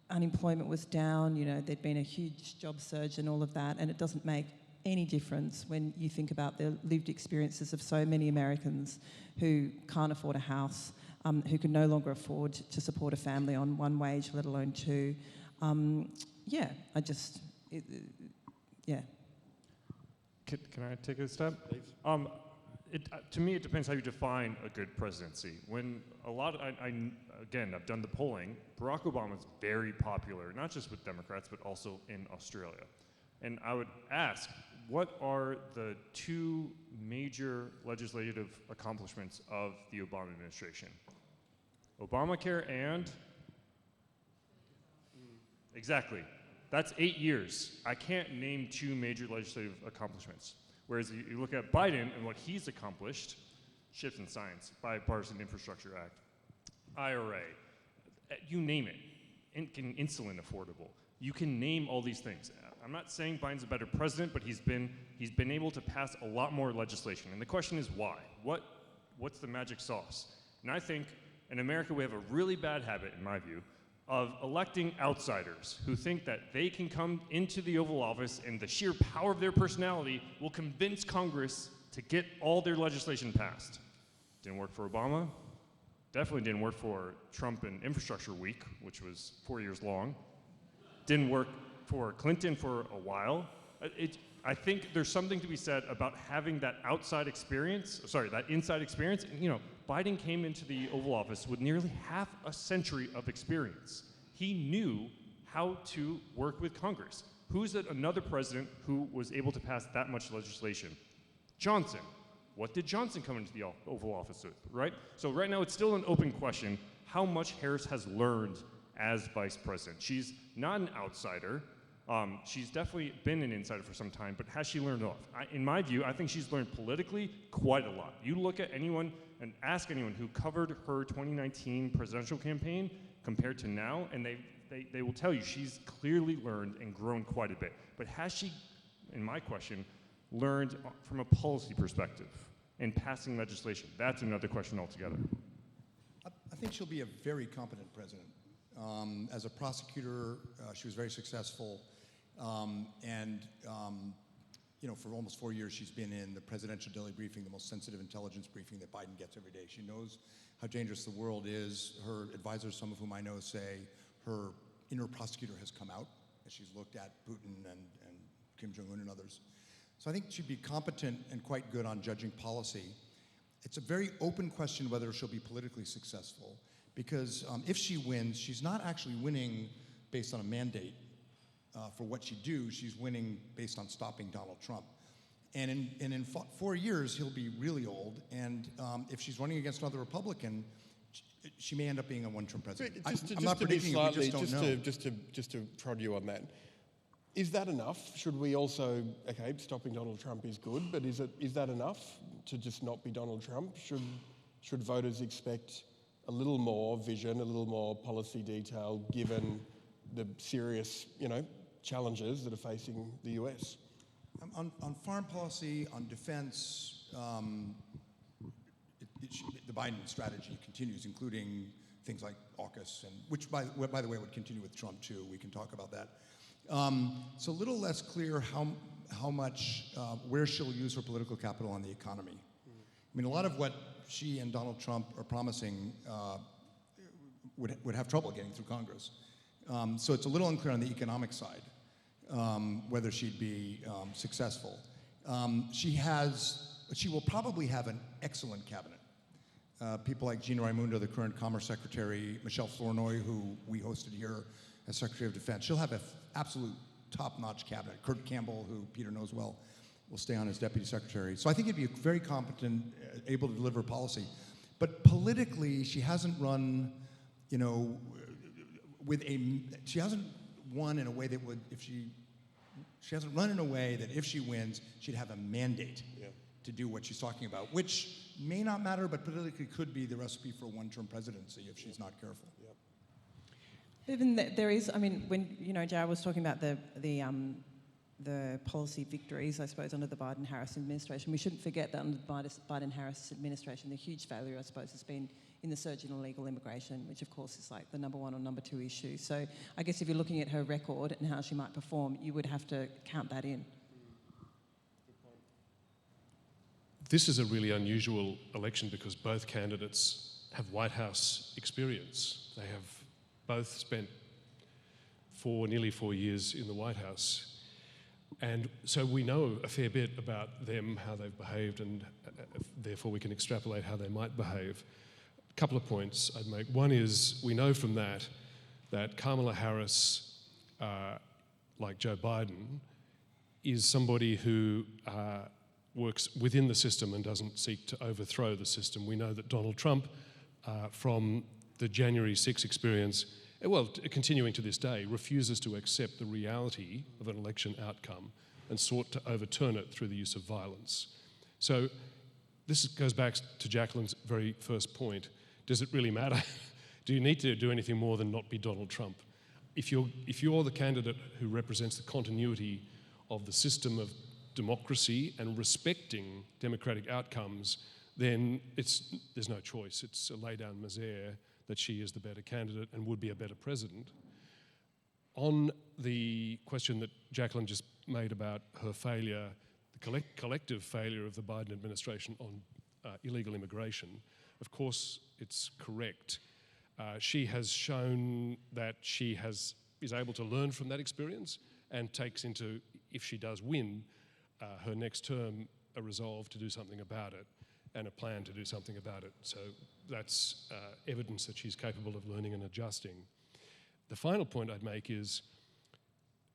unemployment was down, there'd been a huge job surge and all of that, and it doesn't make any difference when you think about the lived experiences of so many Americans who can't afford a house, who can no longer afford to support a family on one wage, let alone two. Can I take a step? Please. To me, it depends how you define a good presidency. When I've done the polling, Barack Obama is very popular, not just with Democrats, but also in Australia. And I would ask, what are the two major legislative accomplishments of the Obama administration? Obamacare and? Exactly. That's 8 years. I can't name two major legislative accomplishments. Whereas you look at Biden and what he's accomplished, shift in science, Bipartisan Infrastructure Act, IRA, you name it, insulin affordable. You can name all these things. I'm not saying Biden's a better president, but he's been able to pass a lot more legislation. And the question is why? What's the magic sauce? And I think in America we have a really bad habit, in my view, of electing outsiders who think that they can come into the Oval Office and the sheer power of their personality will convince Congress to get all their legislation passed. Didn't work for Obama. Definitely didn't work for Trump and Infrastructure Week, which was 4 years long. Didn't work for Clinton for a while. I think there's something to be said about having that inside experience. And, Biden came into the Oval Office with nearly half a century of experience. He knew how to work with Congress. Who's another president who was able to pass that much legislation? Johnson. What did Johnson come into the Oval Office with, right? So right now it's still an open question how much Harris has learned as vice president. She's not an outsider. She's definitely been an insider for some time, but has she learned off? In my view, I think she's learned politically quite a lot. You look at anyone and ask anyone who covered her 2019 presidential campaign compared to now, and they will tell you she's clearly learned and grown quite a bit. But has she, in my question, learned from a policy perspective in passing legislation? That's another question altogether. I think she'll be a very competent president. As a prosecutor, she was very successful. for almost 4 years, she's been in the presidential daily briefing, the most sensitive intelligence briefing that Biden gets every day. She knows how dangerous the world is. Her advisors, some of whom I know, say her inner prosecutor has come out as she's looked at Putin and Kim Jong-un and others. So I think she'd be competent and quite good on judging policy. It's a very open question whether she'll be politically successful, because if she wins, she's not actually winning based on a mandate for what she'd do. She's winning based on stopping Donald Trump. And in 4 years, he'll be really old, and if she's running against another Republican, she may end up being a one-term president. I'm not predicting it, we just don't know. Just to prod you on that, is that enough? Should we also, okay, stopping Donald Trump is good, but is that enough to just not be Donald Trump? Should voters expect a little more vision, a little more policy detail, given the serious, challenges that are facing the US? On foreign policy, on defense, the Biden strategy continues, including things like AUKUS, and which, by the way, would continue with Trump too. We can talk about that. It's a little less clear how much, where she'll use her political capital on the economy. I mean, a lot of what she and Donald Trump are promising would have trouble getting through Congress. So it's a little unclear on the economic side whether she'd be successful. She will probably have an excellent cabinet. People like Gina Raimondo, the current Commerce Secretary, Michelle Flournoy, who we hosted here as Secretary of Defense. She'll have an absolute top-notch cabinet. Kurt Campbell, who Peter knows well, will stay on as Deputy Secretary. So I think he'd be very competent, able to deliver policy. But politically, she hasn't run, she hasn't won in a way that would, she hasn't run in a way that if she wins, she'd have a mandate to do what she's talking about, which may not matter, but politically could be the recipe for a one-term presidency if she's not careful. Yep. Even there is, when Jared was talking about the policy victories, I suppose, under the Biden-Harris administration, we shouldn't forget that under the Biden-Harris administration, the huge failure, I suppose, has been in the surge in illegal immigration, which of course is like the number one or number two issue. So I guess if you're looking at her record and how she might perform, you would have to count that in. This is a really unusual election because both candidates have White House experience. They have both spent nearly 4 years in the White House. And so we know a fair bit about them, how they've behaved, and therefore we can extrapolate how they might behave. A couple of points I'd make. One is we know from that Kamala Harris, like Joe Biden, is somebody who works within the system and doesn't seek to overthrow the system. We know that Donald Trump, from the January 6 experience, continuing to this day, refuses to accept the reality of an election outcome and sought to overturn it through the use of violence. So this goes back to Jacqueline's very first point. Does it really matter? Do you need to do anything more than not be Donald Trump? If you're the candidate who represents the continuity of the system of democracy and respecting democratic outcomes, then there's no choice. It's a lay down misère that she is the better candidate and would be a better president. On the question that Jacqueline just made about her failure, the collective failure of the Biden administration on illegal immigration, of course it's correct. She has shown that she is able to learn from that experience and takes into, if she does win, her next term, a resolve to do something about it and a plan to do something about it. So that's evidence that she's capable of learning and adjusting. The final point I'd make is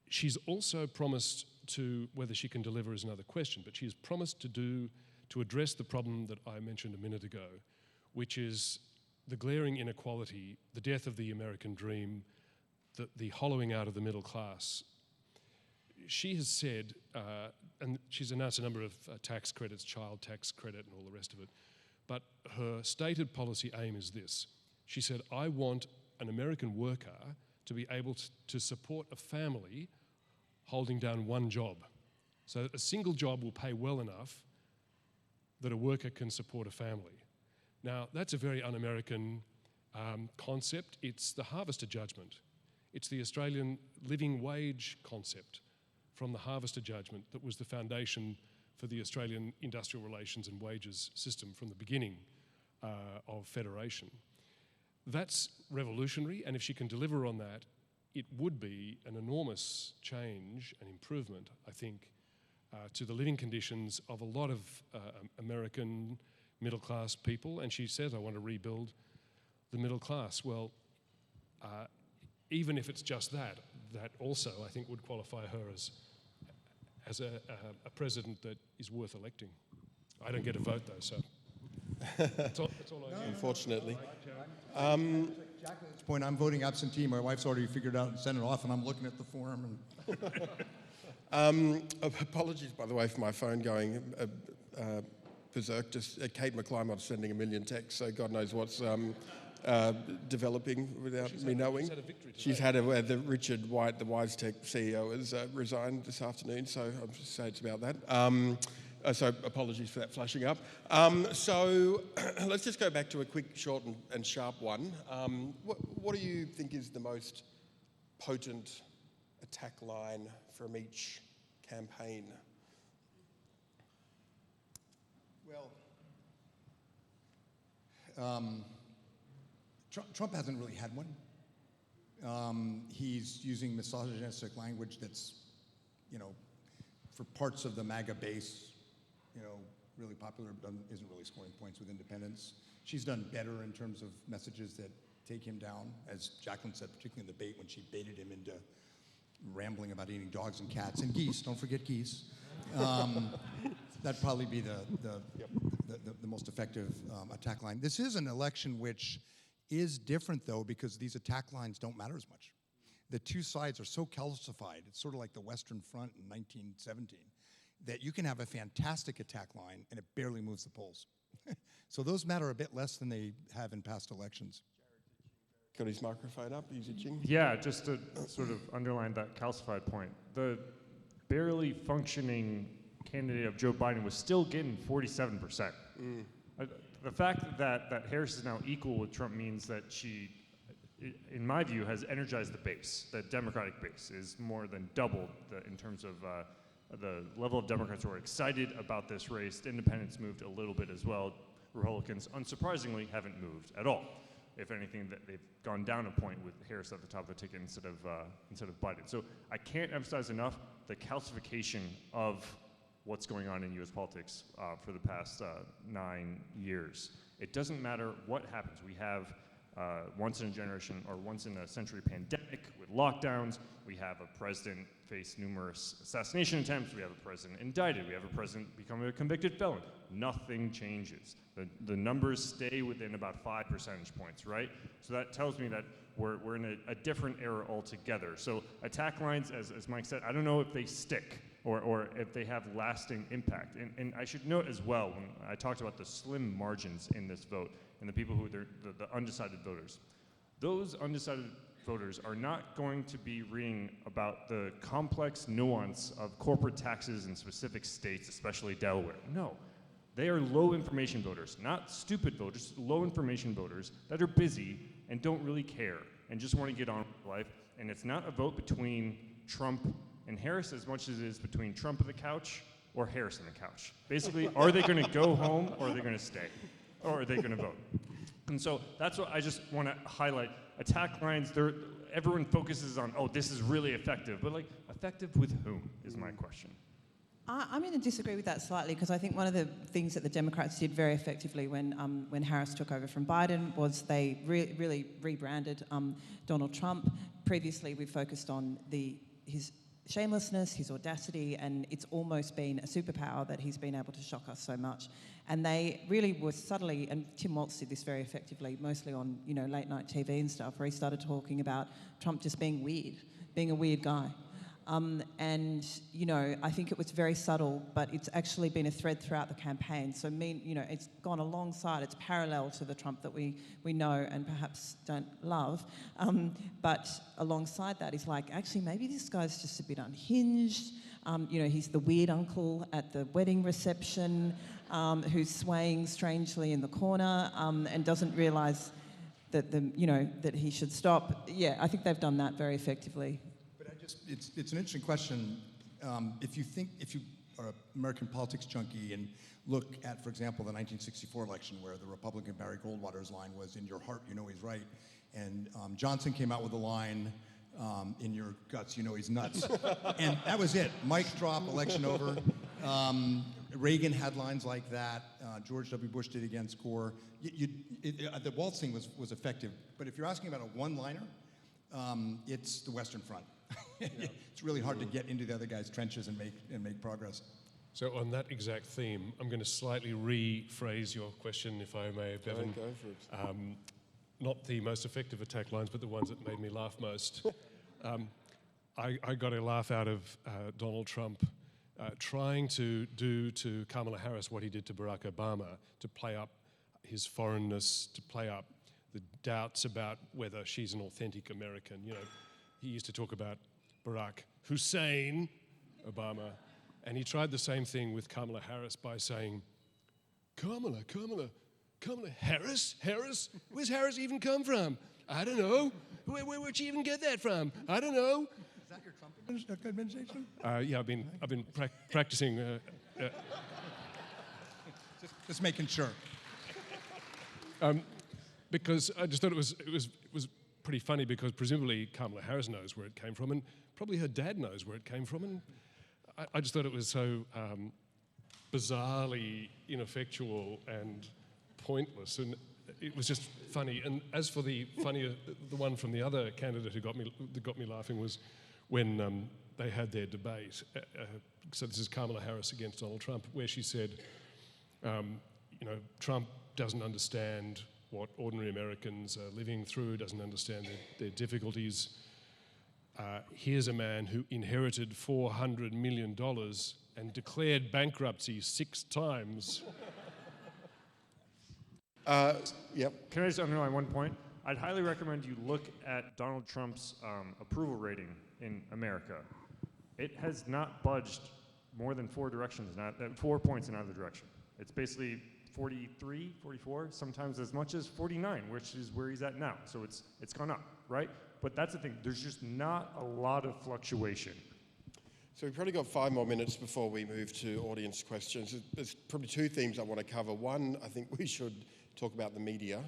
she's also promised to, whether she can deliver is another question, but she's promised to address the problem that I mentioned a minute ago, which is the glaring inequality, the death of the American dream, the hollowing out of the middle class. She has said, and she's announced a number of tax credits, child tax credit and all the rest of it, but her stated policy aim is this. She said, I want an American worker to be able to support a family holding down one job. So that a single job will pay well enough that a worker can support a family. Now, that's a very un-American concept. It's the harvester judgment. It's the Australian living wage concept. from the Harvester judgment that was the foundation for the Australian industrial relations and wages system from the beginning of federation. That's revolutionary, and if she can deliver on that, it would be an enormous change and improvement, I think, to the living conditions of a lot of American middle-class people. And she says, I want to rebuild the middle class. Well, even if it's just that, that also, I think, would qualify her as a president that is worth electing. I don't get a vote, though, so that's all I get. Unfortunately. Jacqueline's point, I'm voting absentee. My wife's already figured out and sent it off, and I'm looking at the form. And Apologies, by the way, for my phone going berserk. Just Kate McClymott's sending a million texts, so God knows what's developing without me knowing. She's had the Richard White, the WiseTech CEO, has resigned this afternoon, so I'll just say it's about that. So apologies for that flashing up. So let's just go back to a quick, short and sharp one. What do you think is the most potent attack line from each campaign? Well, Trump hasn't really had one. He's using misogynistic language that's, for parts of the MAGA base, really popular, but isn't really scoring points with independents. She's done better in terms of messages that take him down, as Jacqueline said, particularly in the debate when she baited him into rambling about eating dogs and cats and geese. Don't forget geese. That'd probably be the most effective attack line. This is an election which is different, though, because these attack lines don't matter as much. The two sides are so calcified. It's sort of like the Western Front in 1917, that you can have a fantastic attack line and it barely moves the polls. So those matter a bit less than they have in past elections. Got his microphone up, he's itching. Yeah, just to sort of underline that calcified point. The barely functioning candidate of Joe Biden was still getting 47%. The fact that Harris is now equal with Trump means that she, in my view, has energized the base. The Democratic base is more than doubled in terms of the level of Democrats who are excited about this race. Independents moved a little bit as well. Republicans, unsurprisingly, haven't moved at all. If anything, they've gone down a point with Harris at the top of the ticket instead of Biden. So I can't emphasize enough the calcification of what's going on in U.S. politics for the past 9 years. It doesn't matter what happens. We have once in a generation or once in a century pandemic with lockdowns. We have a president face numerous assassination attempts. We have a president indicted. We have a president become a convicted felon. Nothing changes. The numbers stay within about 5 percentage points, right? So that tells me that we're in a different era altogether. So attack lines, as Mike said, I don't know if they stick or if they have lasting impact. And I should note as well, when I talked about the slim margins in this vote and the people who are the undecided voters, those undecided voters are not going to be reading about the complex nuance of corporate taxes in specific states, especially Delaware. No, they are low information voters, not stupid voters, low information voters that are busy and don't really care and just want to get on with life. And it's not a vote between Trump and Harris as much as it is between Trump on the couch or Harris on the couch. Basically, are they going to go home or are they going to stay? Or are they going to vote? And so that's what I just want to highlight. Attack lines, everyone focuses on, oh, this is really effective. But effective with whom is my question. I'm going to disagree with that slightly, because I think one of the things that the Democrats did very effectively when Harris took over from Biden was they really rebranded Donald Trump. Previously, we focused on his shamelessness, his audacity, and it's almost been a superpower that he's been able to shock us so much. And they really were subtly, and Tim Walz did this very effectively, mostly on late night TV and stuff, where he started talking about Trump just being weird, being a weird guy. And I think it was very subtle, but it's actually been a thread throughout the campaign. So it's gone alongside, it's parallel to the Trump that we know and perhaps don't love. But alongside that, he's like, actually, maybe this guy's just a bit unhinged. He's the weird uncle at the wedding reception who's swaying strangely in the corner and doesn't realize that that he should stop. Yeah, I think they've done that very effectively. It's an interesting question. If you are an American politics junkie and look at, for example, the 1964 election where the Republican Barry Goldwater's line was, "In your heart, you know he's right," and Johnson came out with a line, "In your guts, you know he's nuts," and that was it. Mic drop, election over. Reagan had lines like that. George W. Bush did against Gore. The waltzing was effective, but if you're asking about a one-liner, it's the Western Front. It's really hard to get into the other guy's trenches and make progress. So on that exact theme, I'm going to slightly rephrase your question, if I may, Bevan. Go for it. Not the most effective attack lines, but the ones that made me laugh most. I got a laugh out of Donald Trump trying to do to Kamala Harris what he did to Barack Obama, to play up his foreignness, to play up the doubts about whether she's an authentic American. You know, he used to talk about Barack Hussein Obama, and he tried the same thing with Kamala Harris by saying, Kamala Harris? Where's Harris even come from? I don't know. Where'd she even get that from? I don't know. Is that your Trump administration? Yeah, I've been practicing. Just making sure. Because I just thought it was pretty funny, because presumably Kamala Harris knows where it came from, and probably her dad knows where it came from, and I just thought it was so bizarrely ineffectual and pointless, and it was just funny. And as for the one from the other candidate that got me laughing was when they had their debate. So this is Kamala Harris against Donald Trump, where she said, Trump doesn't understand what ordinary Americans are living through, doesn't understand their difficulties. Here's a man who inherited $400 million and declared bankruptcy 6 times. Yep. Can I just underline one point? I'd highly recommend you look at Donald Trump's approval rating in America. It has not budged more than 4 points in either direction. It's basically 43, 44, sometimes as much as 49, which is where he's at now. So it's gone up, right? But that's the thing. There's just not a lot of fluctuation. So we've probably got 5 more minutes before we move to audience questions. There's probably 2 themes I want to cover. One, I think we should talk about the media.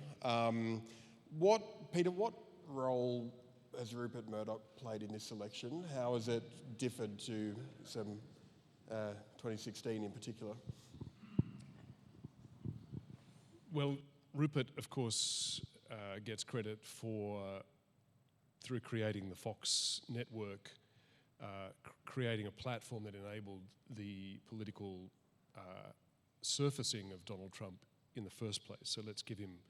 Peter, what role has Rupert Murdoch played in this election? How has it differed to some 2016 in particular? Well, Rupert, of course, gets credit through creating the Fox network, creating a platform that enabled the political surfacing of Donald Trump in the first place. So let's give him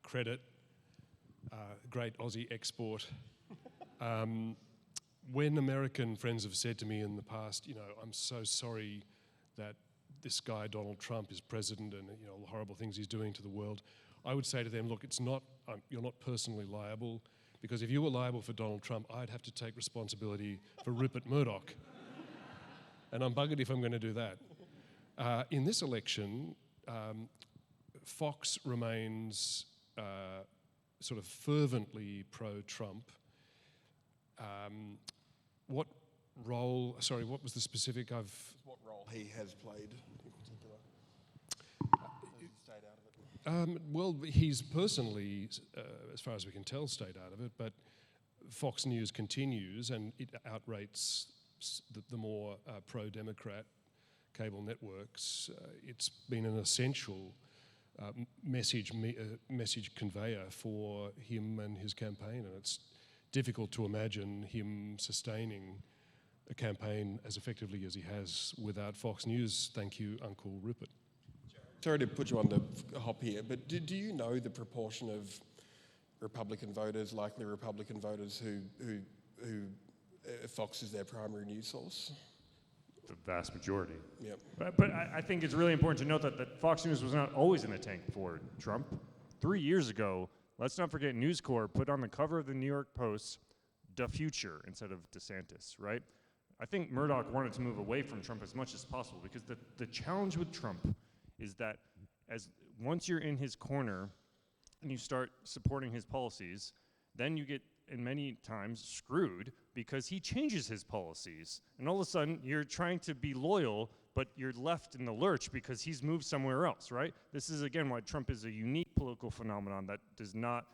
credit. Great Aussie export. When American friends have said to me in the past, I'm so sorry that this guy Donald Trump is president, and all the horrible things he's doing to the world, I would say to them, look, it's not you're not personally liable, because if you were liable for Donald Trump, I'd have to take responsibility for Rupert Murdoch, and I'm buggered if I'm going to do that. In this election, Fox remains sort of fervently pro-Trump. What was the specific What role he has played in particular? Has he stayed out of it? Well, he's personally, as far as we can tell, stayed out of it, but Fox News continues, and it outrates the more pro-Democrat cable networks. It's been an essential message conveyor for him and his campaign, and it's difficult to imagine him sustaining a campaign as effectively as he has without Fox News. Thank you, Uncle Rupert. Sorry to put you on the hop here, but do you know the proportion of Republican voters, likely Republican voters, who Fox is their primary news source? The vast majority. Yep. But I think it's really important to note that Fox News was not always in the tank for Trump. 3 years ago, let's not forget News Corp put on the cover of the New York Post, "The Future," instead of DeSantis, right? I think Murdoch wanted to move away from Trump as much as possible, because the challenge with Trump is that once you're in his corner and you start supporting his policies, then you get in many times screwed because he changes his policies. And all of a sudden, you're trying to be loyal, but you're left in the lurch because he's moved somewhere else, right? This is, again, why Trump is a unique political phenomenon that does not,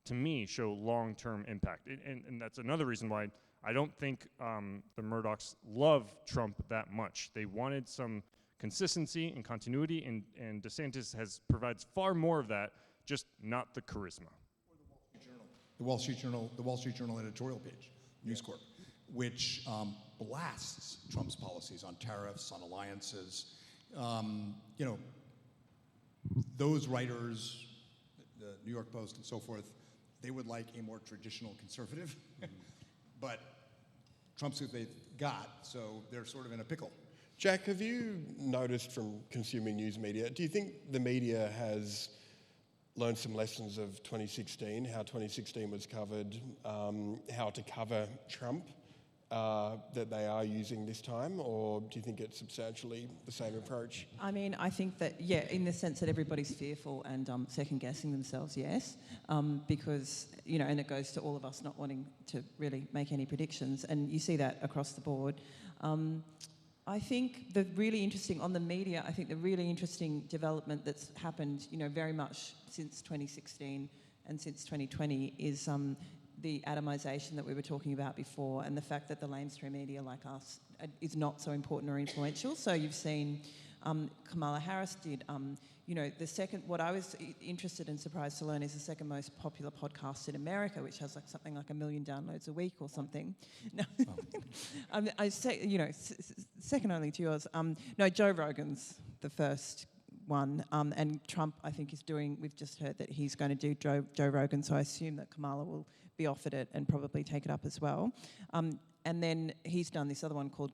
to me, show long-term impact. And that's another reason why I don't think the Murdochs love Trump that much. They wanted some consistency and continuity, and DeSantis provides far more of that, just not the charisma. The Wall Street Journal editorial page, News Corp, which blasts Trump's policies on tariffs, on alliances. Those writers, the New York Post and so forth, they would like a more traditional conservative, but Trump's who they've got, so they're sort of in a pickle. Jack, have you noticed from consuming news media, do you think the media has learned some lessons of 2016, how 2016 was covered, how to cover Trump, that they are using this time, or do you think it's substantially the same approach? I mean, I think that, yeah, in the sense that everybody's fearful and second-guessing themselves, yes, because, and it goes to all of us not wanting to really make any predictions, and you see that across the board. I think the really interesting development that's happened, very much since 2016 and since 2020 is the atomization that we were talking about before, and the fact that the mainstream media like us is not so important or influential. So you've seen Kamala Harris did, what I was interested and surprised to learn is the second most popular podcast in America, which has something like 1 million downloads a week or something. No, I say, second only to yours. No, Joe Rogan's the first one, and Trump, I think, we've just heard that he's going to do Joe Rogan, so I assume that Kamala will be offered it and probably take it up as well. And then he's done this other one called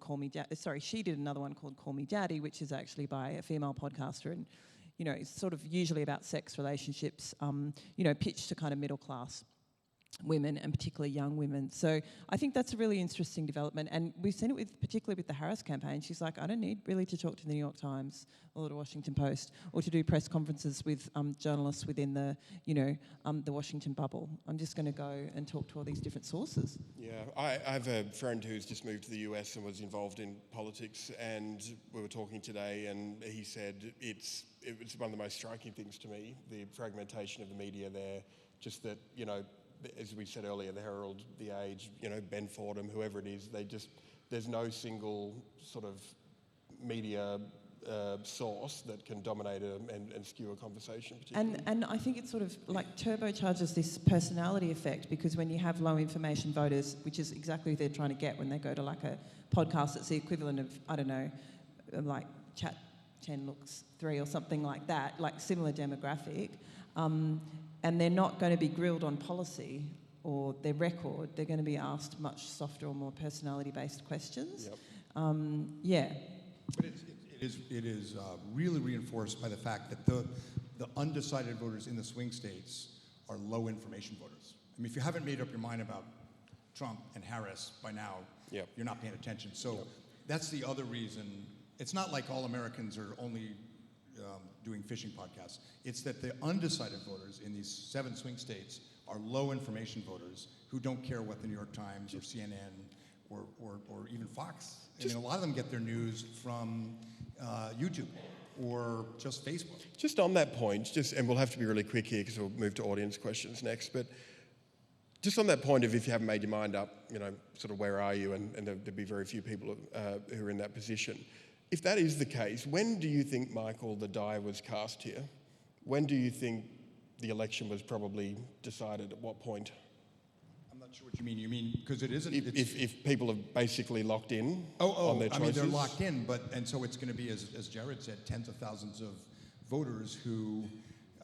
she did another one called Call Me Daddy, which is actually by a female podcaster, and it's sort of usually about sex relationships, pitched to kind of middle class women and particularly young women. So I think that's a really interesting development, and we've seen it particularly with the Harris campaign. She's like, I don't need really to talk to the New York Times or the Washington Post or to do press conferences with journalists within the Washington bubble. I'm just going to go and talk to all these different sources. Yeah, I have a friend who's just moved to the US and was involved in politics, and we were talking today, and he said it was one of the most striking things to me, the fragmentation of the media there, just that, as we said earlier, the Herald, the Age, Ben Fordham, whoever it is, there's no single sort of media source that can dominate and skew a conversation particularly. And I think it sort of turbocharges this personality effect, because when you have low information voters, which is exactly what they're trying to get when they go to a podcast that's the equivalent of, I don't know, Chat 10 Looks 3 or something like that, similar demographic, and they're not going to be grilled on policy or their record. They're going to be asked much softer or more personality-based questions. Yep. But it is really reinforced by the fact that the undecided voters in the swing states are low information voters. I mean, if you haven't made up your mind about Trump and Harris by now, Yep. You're not paying attention. So Yep. That's the other reason. It's not like all Americans are only doing fishing podcasts. It's that the undecided voters in these 7 swing states are low information voters who don't care what the New York Times or CNN or even Fox. I mean, a lot of them get their news from YouTube or just Facebook. Just on that point, and we'll have to be really quick here because we'll move to audience questions next, but just on that point of if you haven't made your mind up, sort of where are you, and there'd be very few people who are in that position. If that is the case, when do you think, Michael, the die was cast here? When do you think the election was probably decided? At what point? I'm not sure what you mean. You mean because it isn't? If people are basically locked in on their choices? I mean, they're locked in, and so it's going to be, as Jared said, tens of thousands of voters who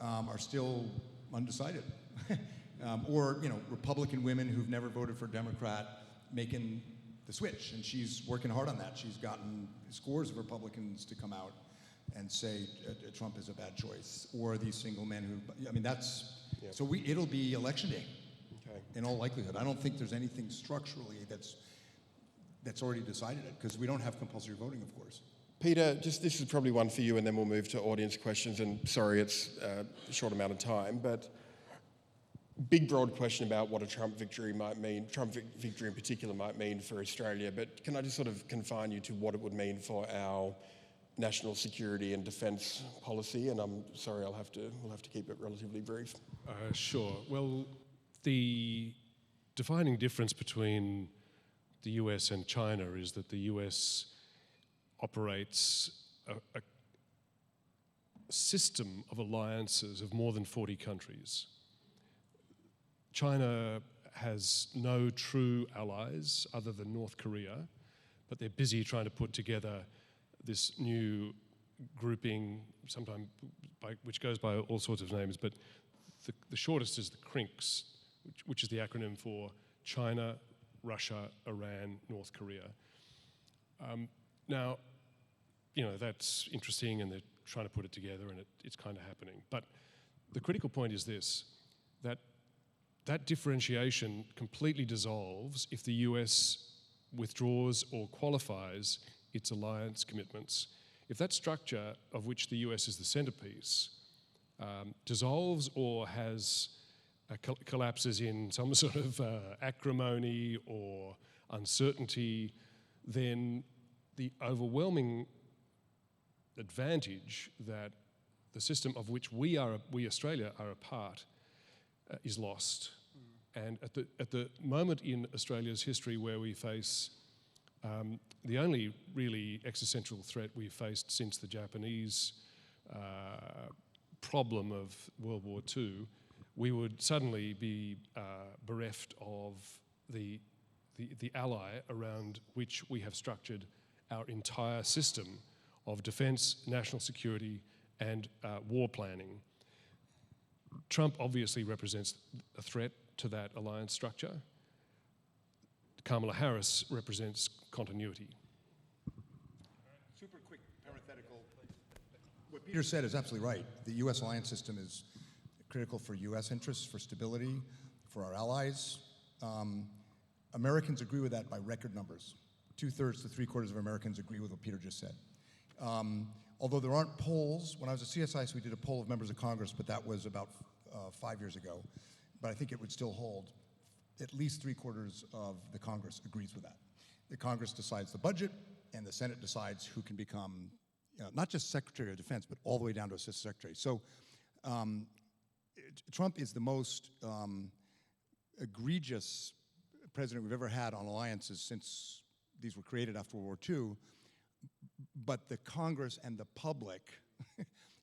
are still undecided. Or, Republican women who've never voted for a Democrat making the switch, and she's working hard on that. She's gotten scores of Republicans to come out and say Trump is a bad choice, or these single men who, so it'll be election day, okay, in all likelihood. I don't think there's anything structurally that's already decided it, because we don't have compulsory voting, of course. Peter, this is probably one for you, and then we'll move to audience questions, and sorry, it's a short amount of time, but big, broad question about what a Trump victory might mean, victory in particular might mean for Australia, but can I just sort of confine you to what it would mean for our national security and defence policy? And I'm sorry, we'll have to keep it relatively brief. Sure. Well, the defining difference between the US and China is that the US operates a system of alliances of more than 40 countries. China has no true allies other than North Korea, but they're busy trying to put together this new grouping, which goes by all sorts of names, but the shortest is the CRINCS, which is the acronym for China, Russia, Iran, North Korea. Now, that's interesting, and they're trying to put it together, and it's kind of happening. But the critical point is this, that differentiation completely dissolves if the US withdraws or qualifies its alliance commitments. If that structure, of which the US is the centerpiece, dissolves or collapses in some sort of acrimony or uncertainty, then the overwhelming advantage that the system of which we Australia are a part is lost. And at the moment in Australia's history where we face the only really existential threat we've faced since the Japanese problem of World War II, we would suddenly be bereft of the ally around which we have structured our entire system of defense, national security, and war planning. Trump obviously represents a threat to that alliance structure. Kamala Harris represents continuity. Super quick parenthetical. What Peter said is absolutely right. The U.S. alliance system is critical for U.S. interests, for stability, for our allies. Americans agree with that by record numbers. 2/3 to 3/4 of Americans agree with what Peter just said. Although there aren't polls, when I was at CSIS, we did a poll of members of Congress, but that was about 5 years ago. But I think it would still hold. At least 3/4 of the Congress agrees with that. The Congress decides the budget, and the Senate decides who can become, not just Secretary of Defense, but all the way down to Assistant Secretary. So Trump is the most egregious president we've ever had on alliances since these were created after World War II. But the Congress and the public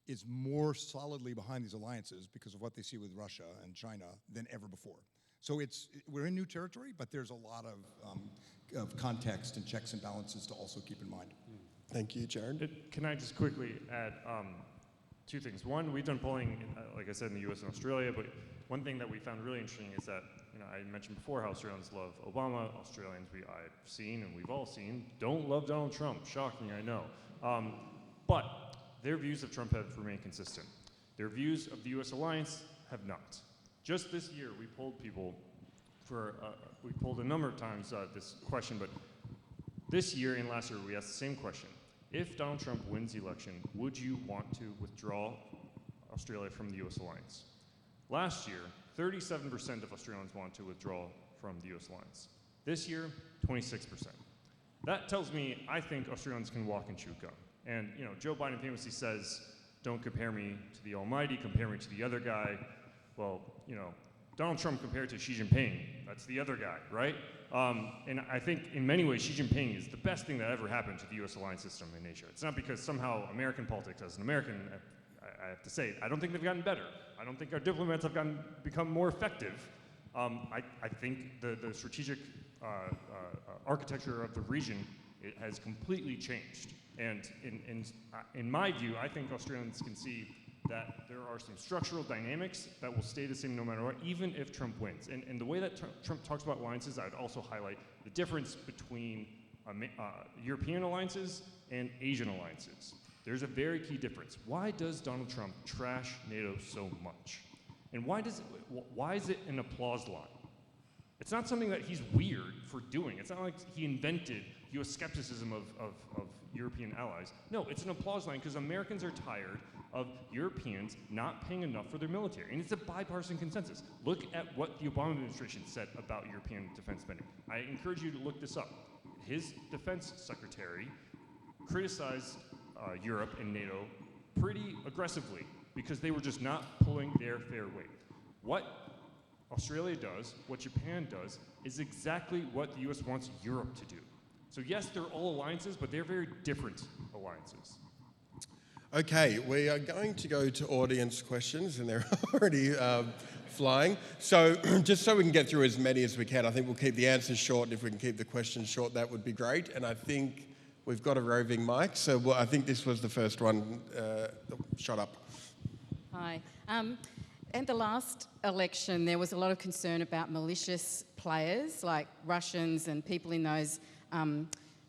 is more solidly behind these alliances because of what they see with Russia and China than ever before. So we're in new territory, but there's a lot of context and checks and balances to also keep in mind. Thank you, Jared. Can I just quickly add two things? One, we've done polling, like I said, in the US and Australia, but one thing that we found really interesting is that, I mentioned before how Australians love Obama. Australians I've seen, and we've all seen, don't love Donald Trump. Shocking, I know. But their views of Trump have remained consistent. Their views of the US alliance have not. Just this year, we polled people we polled a number of times this question, but this year and last year, we asked the same question. If Donald Trump wins the election, would you want to withdraw Australia from the US alliance? Last year, 37% of Australians wanted to withdraw from the US alliance. This year, 26%. That tells me I think Australians can walk and chew gum. And Joe Biden famously says, don't compare me to the almighty, compare me to the other guy. Well, Donald Trump compared to Xi Jinping, that's the other guy, right? And I think in many ways, Xi Jinping is the best thing that ever happened to the US alliance system in Asia. It's not because somehow American politics, as an American, I have to say, I don't think they've gotten better. I don't think our diplomats have become more effective. I think the strategic architecture of the region has completely changed. And in my view, I think Australians can see that there are some structural dynamics that will stay the same no matter what, even if Trump wins. And the way that Trump talks about alliances, I'd also highlight the difference between European alliances and Asian alliances. There's a very key difference. Why does Donald Trump trash NATO so much? And why is it an applause line? It's not something that he's weird for doing. It's not like he invented U.S. skepticism of European allies. No, it's an applause line because Americans are tired of Europeans not paying enough for their military. And it's a bipartisan consensus. Look at what the Obama administration said about European defense spending. I encourage you to look this up. His defense secretary criticized Europe and NATO pretty aggressively because they were just not pulling their fair weight. What Australia does, what Japan does, is exactly what the US wants Europe to do. So yes, they're all alliances, but they're very different alliances. Okay, we are going to go to audience questions, and they're already flying. So just so we can get through as many as we can, I think we'll keep the answers short. If we can keep the questions short, that would be great. And I think we've got a roving mic, so I think this was the first one. Shut up. Hi. In the last election, there was a lot of concern about malicious players like Russians and people in those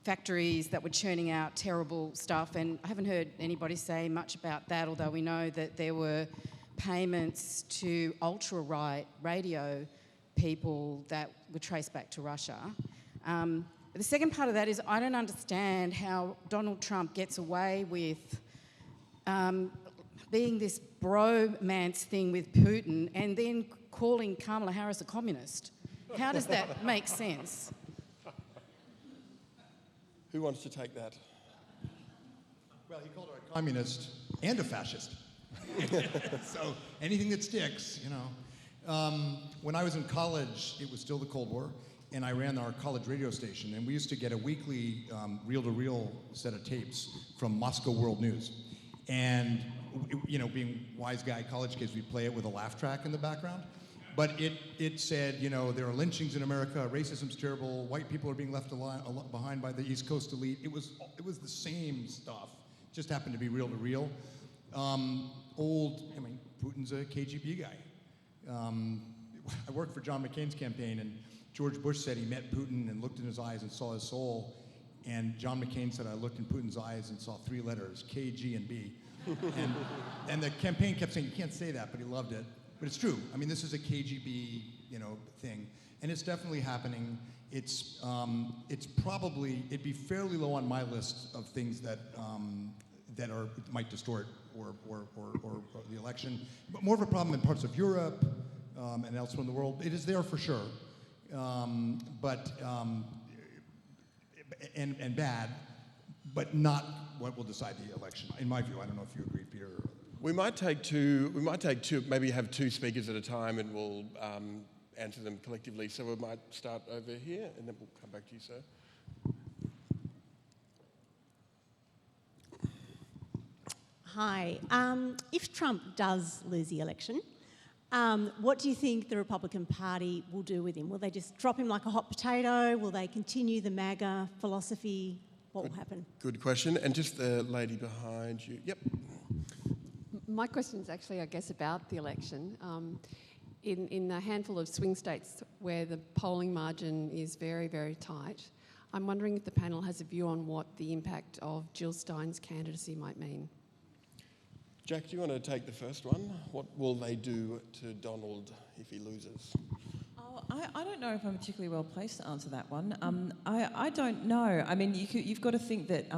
factories that were churning out terrible stuff, and I haven't heard anybody say much about that, although we know that there were payments to ultra-right radio people that were traced back to Russia. The second part of that is I don't understand how Donald Trump gets away with being this bromance thing with Putin and then calling Kamala Harris a communist. How does that make sense? Who wants to take that? Well, he called her a communist and a fascist. So anything that sticks, you know. When I was in college, it was still the Cold War, and I ran our college radio station, and we used to get a weekly reel-to-reel set of tapes from Moscow World News. And, you know, being wise guy college kids, we'd play it with a laugh track in the background. But it said, you know, there are lynchings in America, racism's terrible, white people are being left behind by the East Coast elite. It was the same stuff, just happened to be reel to reel. Putin's a KGB guy. I worked for John McCain's campaign, and George Bush said he met Putin and looked in his eyes and saw his soul. And John McCain said, I looked in Putin's eyes and saw 3 letters, K, G, and B. And the campaign kept saying, you can't say that, but he loved it. But it's true. I mean, this is a KGB, you know, thing, and it's definitely happening. It's probably, it'd be fairly low on my list of things that might distort or the election. But more of a problem in parts of Europe and elsewhere in the world. It is there for sure, and bad, but not what will decide the election. In my view, I don't know if you agree, Peter. We might take two, maybe have 2 speakers at a time, and we'll answer them collectively. So we might start over here, and then we'll come back to you, sir. Hi. If Trump does lose the election, what do you think the Republican Party will do with him? Will they just drop him like a hot potato? Will they continue the MAGA philosophy? What will happen? Good question. And just the lady behind you. Yep. My question is actually, I guess, about the election. In a handful of swing states where the polling margin is very, very tight, I'm wondering if the panel has a view on what the impact of Jill Stein's candidacy might mean. Jack, do you want to take the first one? What will they do to Donald if he loses? Oh, I don't know if I'm particularly well placed to answer that one. I don't know. I mean, you've got to think that,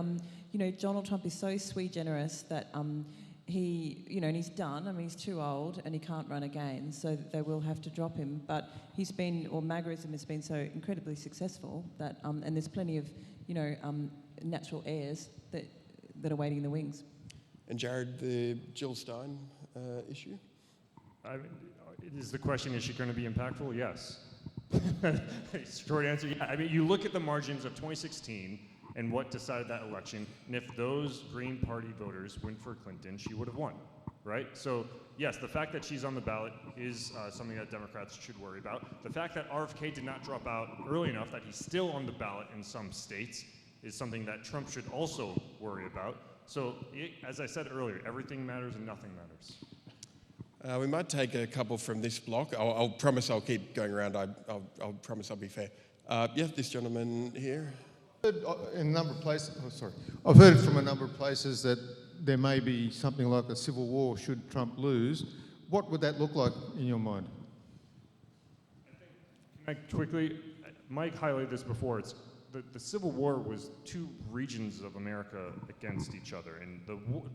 Donald Trump is so sui generis that he, and he's done. I mean, he's too old and he can't run again, so they will have to drop him. But magism has been so incredibly successful that, and there's plenty of, natural heirs that are waiting in the wings. And Jared, the Jill Stein issue? Is the question, is she going to be impactful? Yes. Short answer, yeah. I mean, you look at the margins of 2016 and what decided that election, and if those Green Party voters went for Clinton, she would have won, right? So, yes, the fact that she's on the ballot is something that Democrats should worry about. The fact that RFK did not drop out early enough that he's still on the ballot in some states is something that Trump should also worry about. So, as I said earlier, everything matters and nothing matters. We might take a couple from this block. I'll promise I'll keep going around. I'll promise I'll be fair. This gentleman here. In a number of places, I've heard it from a number of places that there may be something like a civil war should Trump lose. What would that look like in your mind? Can I quickly, Mike highlighted this before, it's the Civil War was two regions of America against each other. And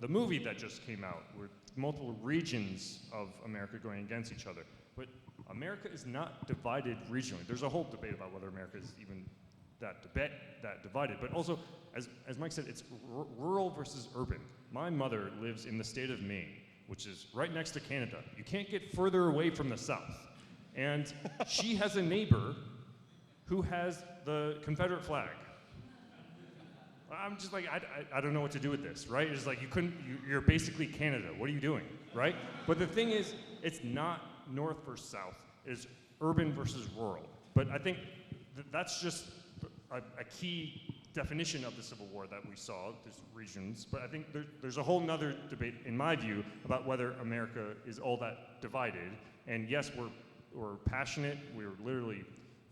the movie that just came out were multiple regions of America going against each other. But America is not divided regionally. There's a whole debate about whether America is even that divided. But also, as Mike said, it's rural versus urban. My mother lives in the state of Maine, which is right next to Canada. You can't get further away from the south. And she has a neighbor who has the Confederate flag. I'm just like, I don't know what to do with this, right? It's like you're basically Canada. What are you doing, right? But the thing is, it's not north versus south. It's urban versus rural. But I think that's just a key definition of the Civil War that we saw, there's regions. But I think there's a whole nother debate, in my view, about whether America is all that divided. And yes, we're passionate. We're literally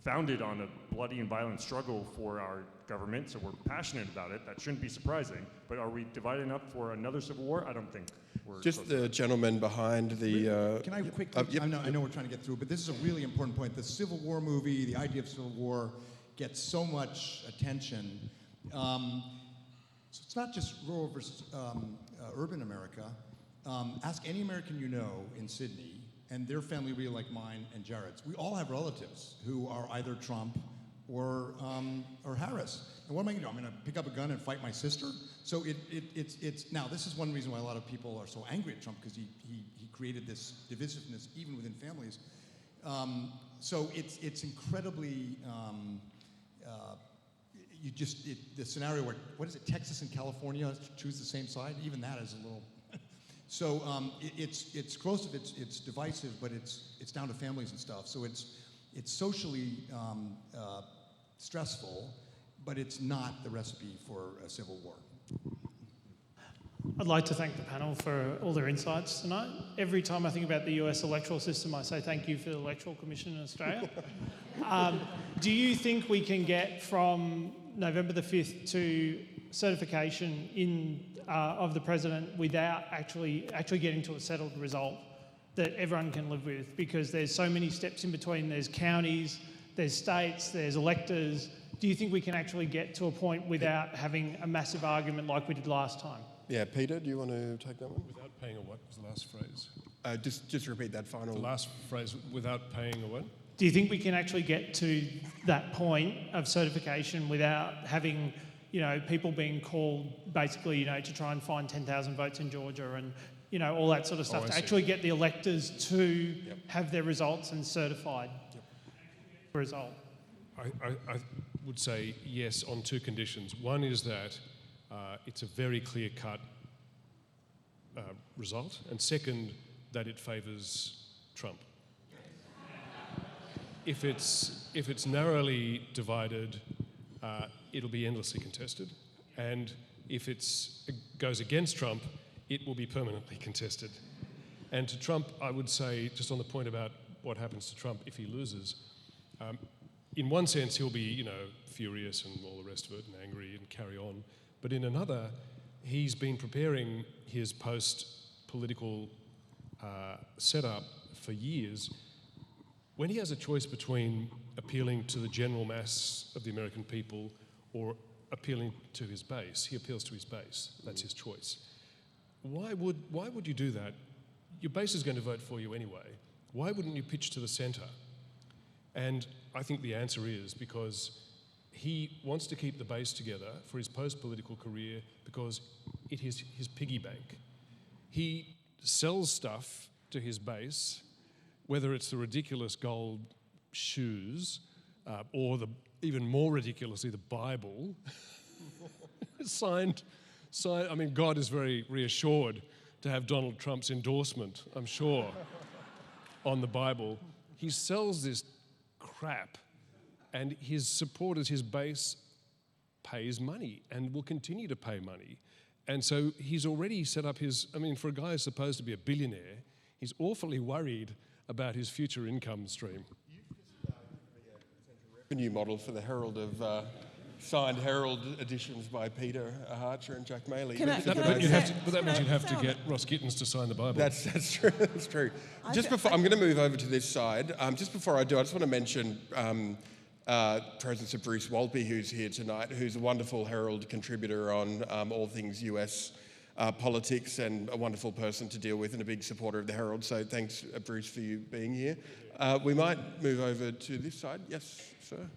founded on a bloody and violent struggle for our government, so we're passionate about it. That shouldn't be surprising. But are we divided enough for another Civil War? I don't think we're Just the gentleman behind the... Can I quickly... yep. I know we're trying to get through, but this is a really important point. The Civil War movie, the idea of Civil War, gets so much attention. So it's not just rural versus urban America. Ask any American you know in Sydney, and their family will be like mine and Jared's. We all have relatives who are either Trump or Harris. And what am I going to do? I'm going to pick up a gun and fight my sister? So it's now, this is one reason why a lot of people are so angry at Trump, because he created this divisiveness even within families. So it's incredibly, the scenario where, what is it, Texas and California choose the same side? Even that is a little... So it's corrosive, it's divisive, but it's down to families and stuff. So it's socially stressful, but it's not the recipe for a civil war. I'd like to thank the panel for all their insights tonight. Every time I think about the US electoral system, I say thank you for the Electoral Commission in Australia. Do you think we can get from November the 5th to certification of the president without actually getting to a settled result that everyone can live with? Because there's so many steps in between. There's counties, there's states, there's electors. Do you think we can actually get to a point without having a massive argument like we did last time? Yeah, Peter, do you want to take that one? Without paying a what was the last phrase? Just repeat that final... The last phrase, without paying a what? Do you think we can actually get to that point of certification without having, people being called basically, to try and find 10,000 votes in Georgia and, all that sort of stuff, to actually get the electors to have their results and certified result? I would say yes on two conditions. One is that it's a very clear-cut result, and second, that it favours Trump. If it's narrowly divided, it'll be endlessly contested, and if it goes against Trump, it will be permanently contested. And to Trump, I would say, just on the point about what happens to Trump if he loses, in one sense he'll be, furious and all the rest of it, and angry and carry on. But in another, he's been preparing his post-political setup for years. When he has a choice between appealing to the general mass of the American people or appealing to his base, he appeals to his base. That's his choice. Why would you do that? Your base is going to vote for you anyway. Why wouldn't you pitch to the centre? And I think the answer is because he wants to keep the base together for his post-political career because it is his piggy bank. He sells stuff to his base, whether it's the ridiculous gold shoes or even more ridiculously, the Bible, signed. I mean, God is very reassured to have Donald Trump's endorsement, I'm sure, on the Bible. He sells this crap, and his supporters, his base, pays money and will continue to pay money. And so he's already set up for a guy who's supposed to be a billionaire, he's awfully worried about his future income stream. You've just given me a potential revenue model for the Herald of signed Herald editions by Peter Hartcher and Jack Maley. But that means you'd have to get Ross Gittins to sign the Bible. That's true. That's true. I'm going to move over to this side. Just before I do, I just want to mention presence of Bruce Walpy, who's here tonight, who's a wonderful Herald contributor on all things US politics and a wonderful person to deal with and a big supporter of the Herald. So thanks, Bruce, for you being here. We might move over to this side. Yes, sir.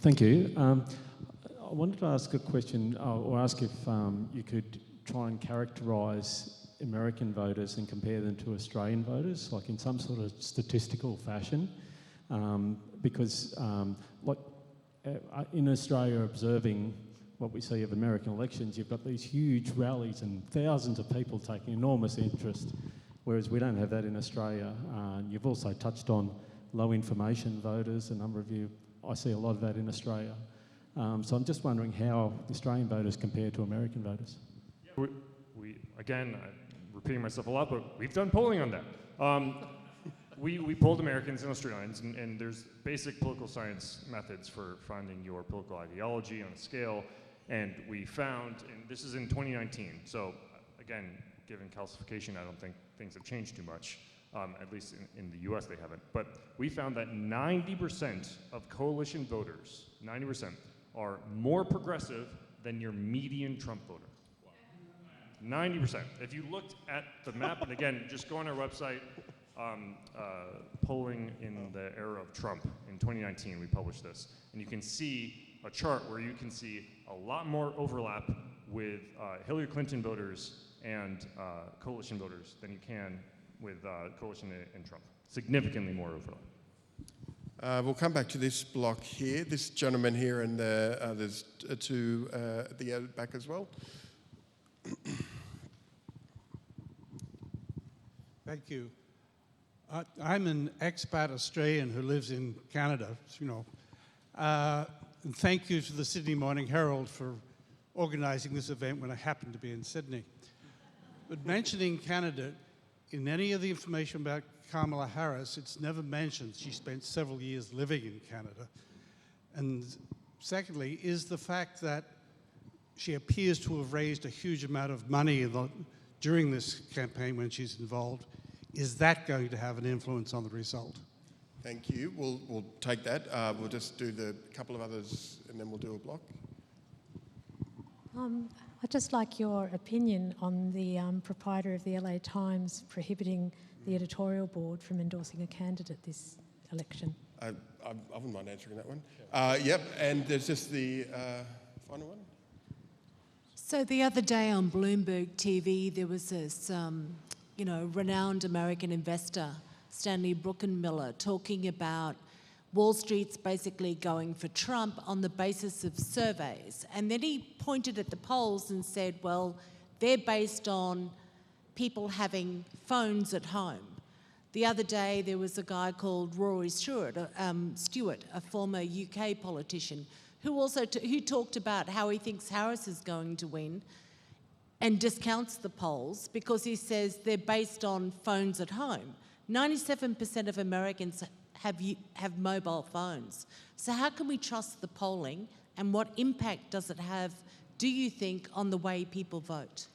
Thank you. I wanted to ask a question, or ask if you could try and characterise American voters and compare them to Australian voters, like in some sort of statistical fashion, because in Australia, observing what we see of American elections, you've got these huge rallies and thousands of people taking enormous interest, whereas we don't have that in Australia. You've also touched on low information voters, a number of you, I see a lot of that in Australia. So I'm just wondering how Australian voters compare to American voters. Yeah, we again, I'm repeating myself a lot, but we've done polling on that. We polled Americans and Australians, and there's basic political science methods for finding your political ideology on a scale, and we found, and this is in 2019, so again, given calcification, I don't think things have changed too much, at least in the US they haven't, but we found that 90% of coalition voters, 90%, are more progressive than your median Trump voter. 90%. If you looked at the map, and again, just go on our website, polling in the era of Trump in 2019, we published this, and you can see a chart where you can see a lot more overlap with Hillary Clinton voters and coalition voters than you can with coalition and Trump. Significantly more overlap. We'll come back to this block here. This gentleman here, and there's two at the back as well. Thank you. I'm an expat Australian who lives in Canada, you know. And thank you to the Sydney Morning Herald for organising this event when I happen to be in Sydney. But mentioning Canada, in any of the information about Kamala Harris, it's never mentioned she spent several years living in Canada. And secondly, is the fact that she appears to have raised a huge amount of money during this campaign when she's involved, is that going to have an influence on the result? Thank you. We'll take that. We'll just do the couple of others and then we'll do a block. I'd just like your opinion on the proprietor of the LA Times prohibiting the editorial board from endorsing a candidate this election. I wouldn't mind answering that one. Yep, and there's just the final one. So the other day on Bloomberg TV, there was this, renowned American investor, Stanley Druckenmiller, talking about Wall Street's basically going for Trump on the basis of surveys. And then he pointed at the polls and said, well, they're based on people having phones at home. The other day, there was a guy called Rory Stewart, a former UK politician, who talked about how he thinks Harris is going to win and discounts the polls because he says they're based on phones at home. 97% of Americans have mobile phones. So how can we trust the polling, and what impact does it have, do you think, on the way people vote?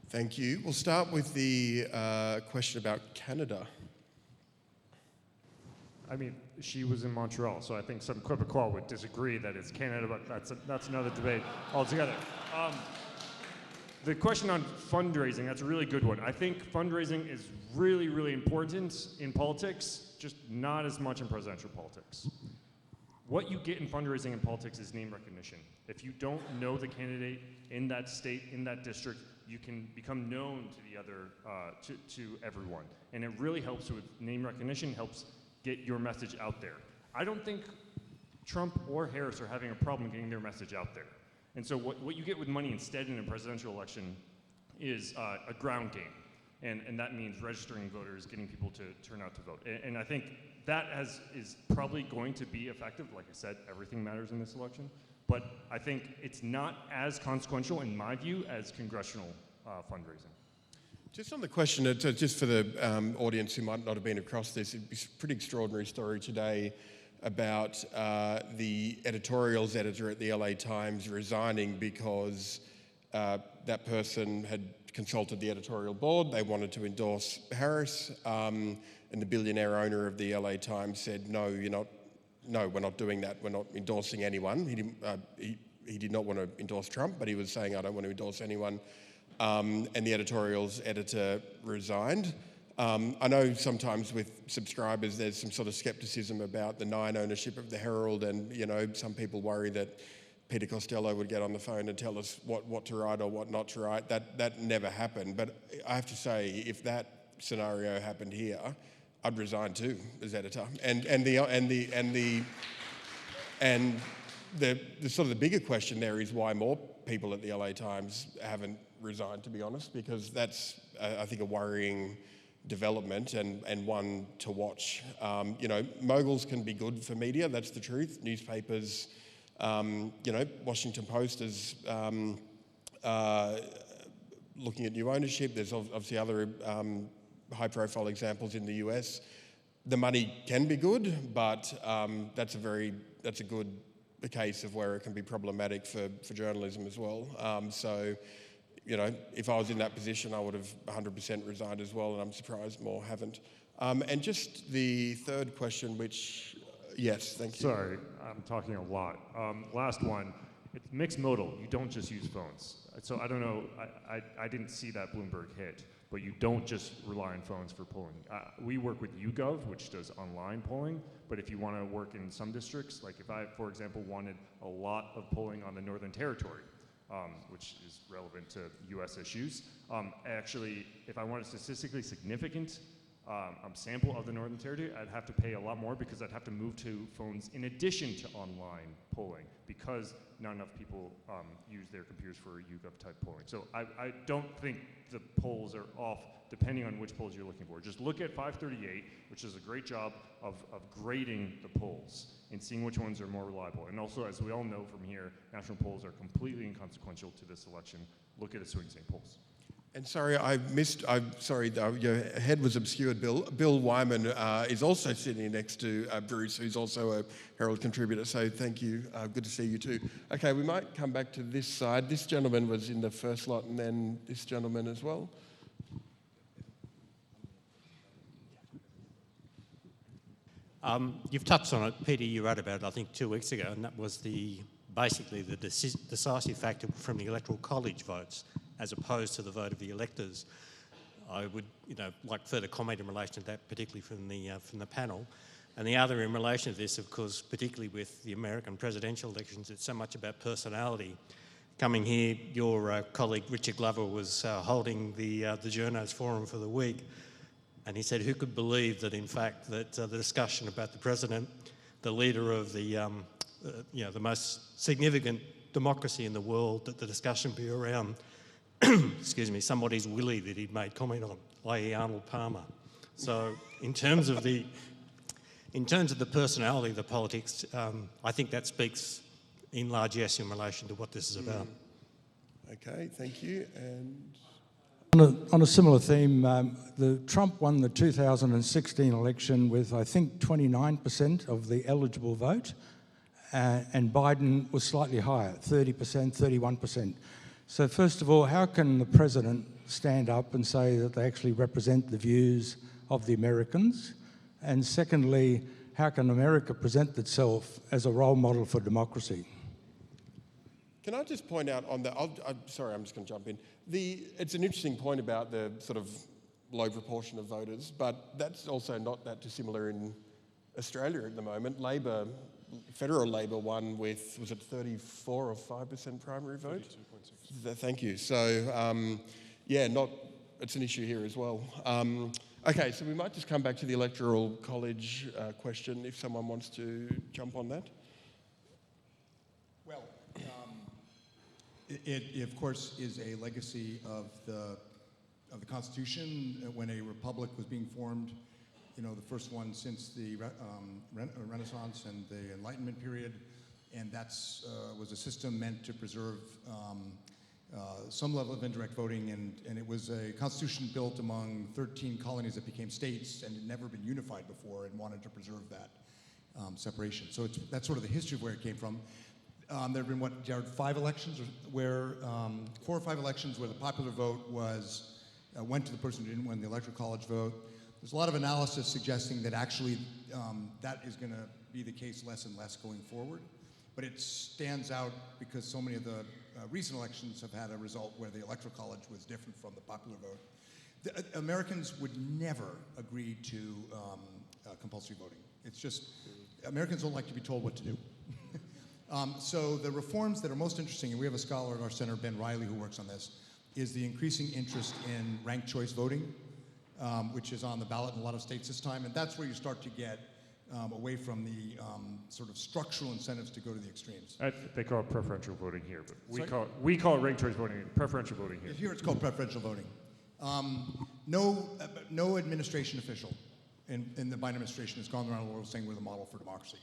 Thank you. We'll start with the question about Canada. I mean, she was in Montreal, so I think some Quebecois would disagree that it's Canada, but that's another debate altogether. The question on fundraising, that's a really good one. I think fundraising is really, really important in politics, just not as much in presidential politics. What you get in fundraising in politics is name recognition. If you don't know the candidate in that state, in that district, you can become known to the other, to everyone. And it really helps with name recognition, helps get your message out there. I don't think Trump or Harris are having a problem getting their message out there. And so what you get with money instead in a presidential election is a ground game. And that means registering voters, getting people to turn out to vote. And I think that is probably going to be effective. Like I said, everything matters in this election. But I think it's not as consequential, in my view, as congressional fundraising. Just on the question, just for the audience who might not have been across this, it's a pretty extraordinary story today about the editorials editor at the LA Times resigning because that person had consulted the editorial board. They wanted to endorse Harris, and the billionaire owner of the LA Times said, "No, we're not doing that. We're not endorsing anyone." He did not want to endorse Trump, but he was saying, "I don't want to endorse anyone." And the editorial's editor resigned. I know sometimes with subscribers there's some sort of skepticism about the Nine ownership of the Herald, and some people worry that Peter Costello would get on the phone and tell us what to write or what not to write. That never happened. But I have to say, if that scenario happened here, I'd resign too as editor. And the sort of the bigger question there is why more people at the LA Times haven't resigned, to be honest, because that's I think a worrying development and one to watch. Moguls can be good for media, that's the truth. Newspapers, Washington Post is looking at new ownership. There's obviously other high-profile examples in the US. The money can be good, but that's a good case of where it can be problematic for journalism as well. If I was in that position, I would have 100% resigned as well, and I'm surprised more haven't. And just the third question, which, yes, thank you. Sorry, I'm talking a lot. Last one, it's mixed modal. You don't just use phones. So I don't know, I didn't see that Bloomberg hit, but you don't just rely on phones for polling. We work with YouGov, which does online polling, but if you want to work in some districts, like if I, for example, wanted a lot of polling on the Northern Territory, which is relevant to US issues. Actually, if I want a statistically significant sample of the Northern Territory, I'd have to pay a lot more because I'd have to move to phones in addition to online polling because not enough people use their computers for YouGov type polling. So I don't think the polls are off depending on which polls you're looking for. Just look at 538, which does a great job of grading the polls and seeing which ones are more reliable. And also, as we all know from here, national polls are completely inconsequential to this election. Look at the swing state polls. And sorry, your head was obscured, Bill. Bill Wyman is also sitting next to Bruce, who's also a Herald contributor, so thank you. Good to see you too. Okay, we might come back to this side. This gentleman was in the first lot, and then this gentleman as well. You've touched on it, Peter, you wrote about it, I think, 2 weeks ago, and that was basically the decisive factor from the Electoral College votes as opposed to the vote of the electors. I would, like further comment in relation to that, particularly from the panel. And the other in relation to this, of course, particularly with the American presidential elections, it's so much about personality. Coming here, your colleague Richard Glover was holding the Journos Forum for the week, and he said, who could believe that, in fact, that the discussion about the president, the leader of the most significant democracy in the world, that the discussion be around, excuse me, somebody's willy that he'd made comment on, i.e. Arnold Palmer. So in terms of the personality of the politics, I think that speaks in large yes in relation to what this is about. Okay, thank you. And on a similar theme, Trump won the 2016 election with, I think, 29% of the eligible vote, and Biden was slightly higher, 30%, 31%. So first of all, how can the president stand up and say that they actually represent the views of the Americans? And secondly, how can America present itself as a role model for democracy? Can I just point out on that? Sorry, I'm just going to jump in. It's an interesting point about the sort of low proportion of voters, but that's also not that dissimilar in Australia at the moment. Federal Labor won with, was it 34 or 5% primary vote? 32.6. Thank you. So, it's an issue here as well. Okay, so we might just come back to the Electoral College question if someone wants to jump on that. Well, it of course is a legacy of the Constitution. When a republic was being formed, the first one since the Renaissance and the Enlightenment period, and that's was a system meant to preserve some level of indirect voting, and it was a constitution built among 13 colonies that became states and had never been unified before and wanted to preserve that separation. So that's sort of the history of where it came from. There have been, Jared, 5 elections where, 4 or 5 elections where the popular vote went to the person who didn't win the Electoral College vote. There's a lot of analysis suggesting that actually that is going to be the case less and less going forward. But it stands out because so many of the recent elections have had a result where the Electoral College was different from the popular vote. Americans would never agree to compulsory voting. It's just, Americans don't like to be told what to do. So the reforms that are most interesting, and we have a scholar at our center, Ben Riley, who works on this, is the increasing interest in ranked choice voting, which is on the ballot in a lot of states this time. And that's where you start to get away from the sort of structural incentives to go to the extremes. They call it preferential voting here, but we call it ranked choice voting, preferential voting here. Here it's called preferential voting. No administration official in the Biden administration has gone around the world saying we're the model for democracy.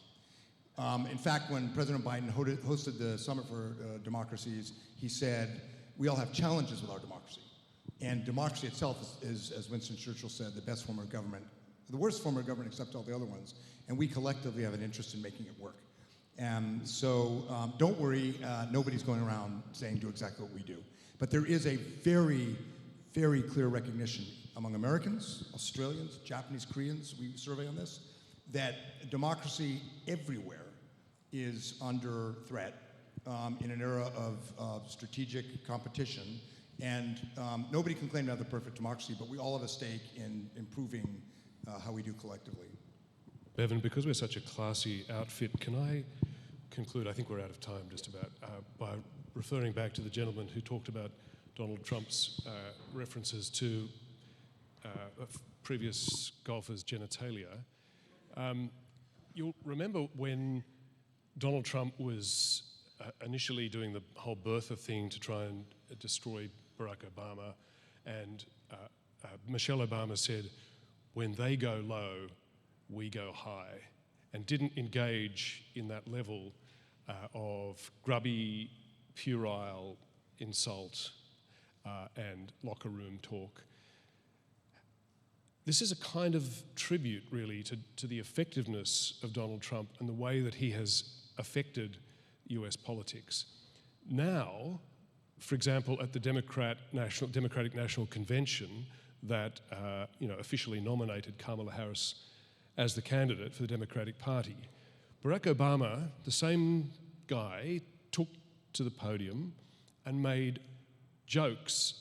In fact, when President Biden hosted the Summit for Democracies, he said, we all have challenges with our democracy. And democracy itself is, as Winston Churchill said, the best form of government, the worst form of government except all the other ones. And we collectively have an interest in making it work. And so don't worry, nobody's going around saying do exactly what we do. But there is a very, very clear recognition among Americans, Australians, Japanese, Koreans, we survey on this, that democracy everywhere is under threat in an era of strategic competition. And nobody can claim to have the perfect democracy, but we all have a stake in improving how we do collectively. Bevan, because we're such a classy outfit, can I conclude, I think we're out of time just about, by referring back to the gentleman who talked about Donald Trump's references to previous golfers' genitalia. You'll remember when Donald Trump was initially doing the whole birther thing to try and destroy Barack Obama, and Michelle Obama said, when they go low, we go high, and didn't engage in that level of grubby, puerile insult and locker room talk. This is a kind of tribute, really, to the effectiveness of Donald Trump and the way that he has affected US politics. Now, for example, at the Democratic National Convention that officially nominated Kamala Harris as the candidate for the Democratic Party, Barack Obama, the same guy, took to the podium and made jokes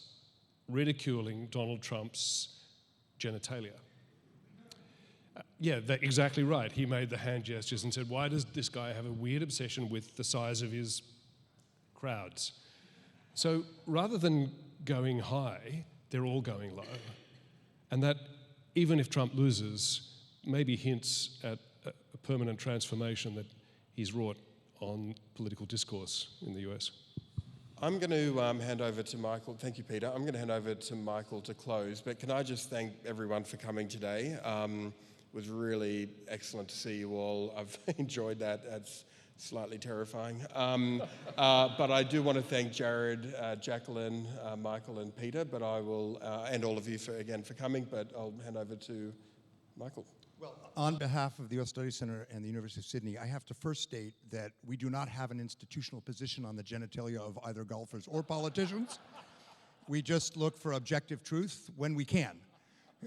ridiculing Donald Trump's genitalia. Exactly right. He made the hand gestures and said, why does this guy have a weird obsession with the size of his crowds? So rather than going high, they're all going low. And that, even if Trump loses, maybe hints at a permanent transformation that he's wrought on political discourse in the US. I'm going to hand over to Michael. Thank you, Peter. I'm going to hand over to Michael to close, but can I just thank everyone for coming today? It was really excellent to see you all. I've enjoyed that. That's slightly terrifying. But I do want to thank Jared, Jacqueline, Michael and Peter, but I will, and all of you again for coming, but I'll hand over to Michael. Well, on behalf of the U.S. Studies Center and the University of Sydney, I have to first state that we do not have an institutional position on the genitalia of either golfers or politicians. We just look for objective truth when we can.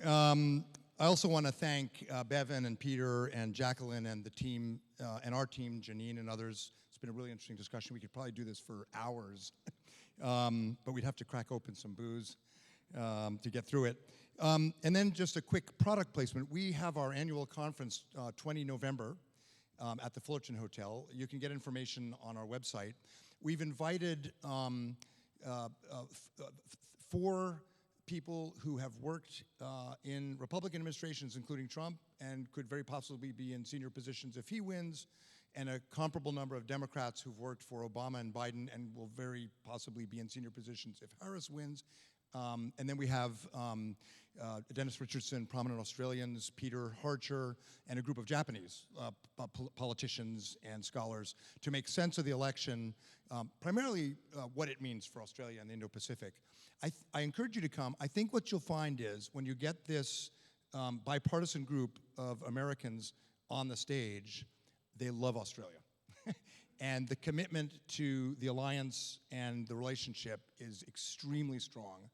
I also want to thank Bevan and Peter and Jacqueline and the team, and our team, Janine and others. It's been a really interesting discussion. We could probably do this for hours, but we'd have to crack open some booze to get through it. And then just a quick product placement. We have our annual conference 20 November at the Fullerton Hotel. You can get information on our website. We've invited 4 people who have worked in Republican administrations, including Trump, and could very possibly be in senior positions if he wins, and a comparable number of Democrats who've worked for Obama and Biden and will very possibly be in senior positions if Harris wins. And then we have Dennis Richardson, prominent Australians, Peter Hartcher, and a group of Japanese politicians and scholars to make sense of the election, primarily what it means for Australia and the Indo-Pacific. I encourage you to come. I think what you'll find is when you get this bipartisan group of Americans on the stage, they love Australia. And the commitment to the alliance and the relationship is extremely strong.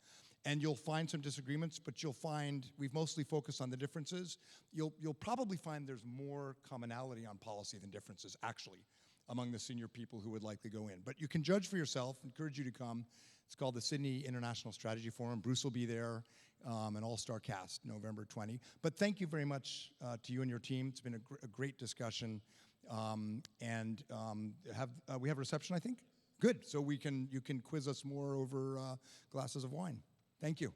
And you'll find some disagreements, but you'll find we've mostly focused on the differences. You'll probably find there's more commonality on policy than differences, actually, among the senior people who would likely go in. But you can judge for yourself. Encourage you to come. It's called the Sydney International Strategy Forum. Bruce will be there, an all-star cast, November 20. But thank you very much to you and your team. It's been a great discussion. We have a reception, I think? Good. So you can quiz us more over glasses of wine. Thank you.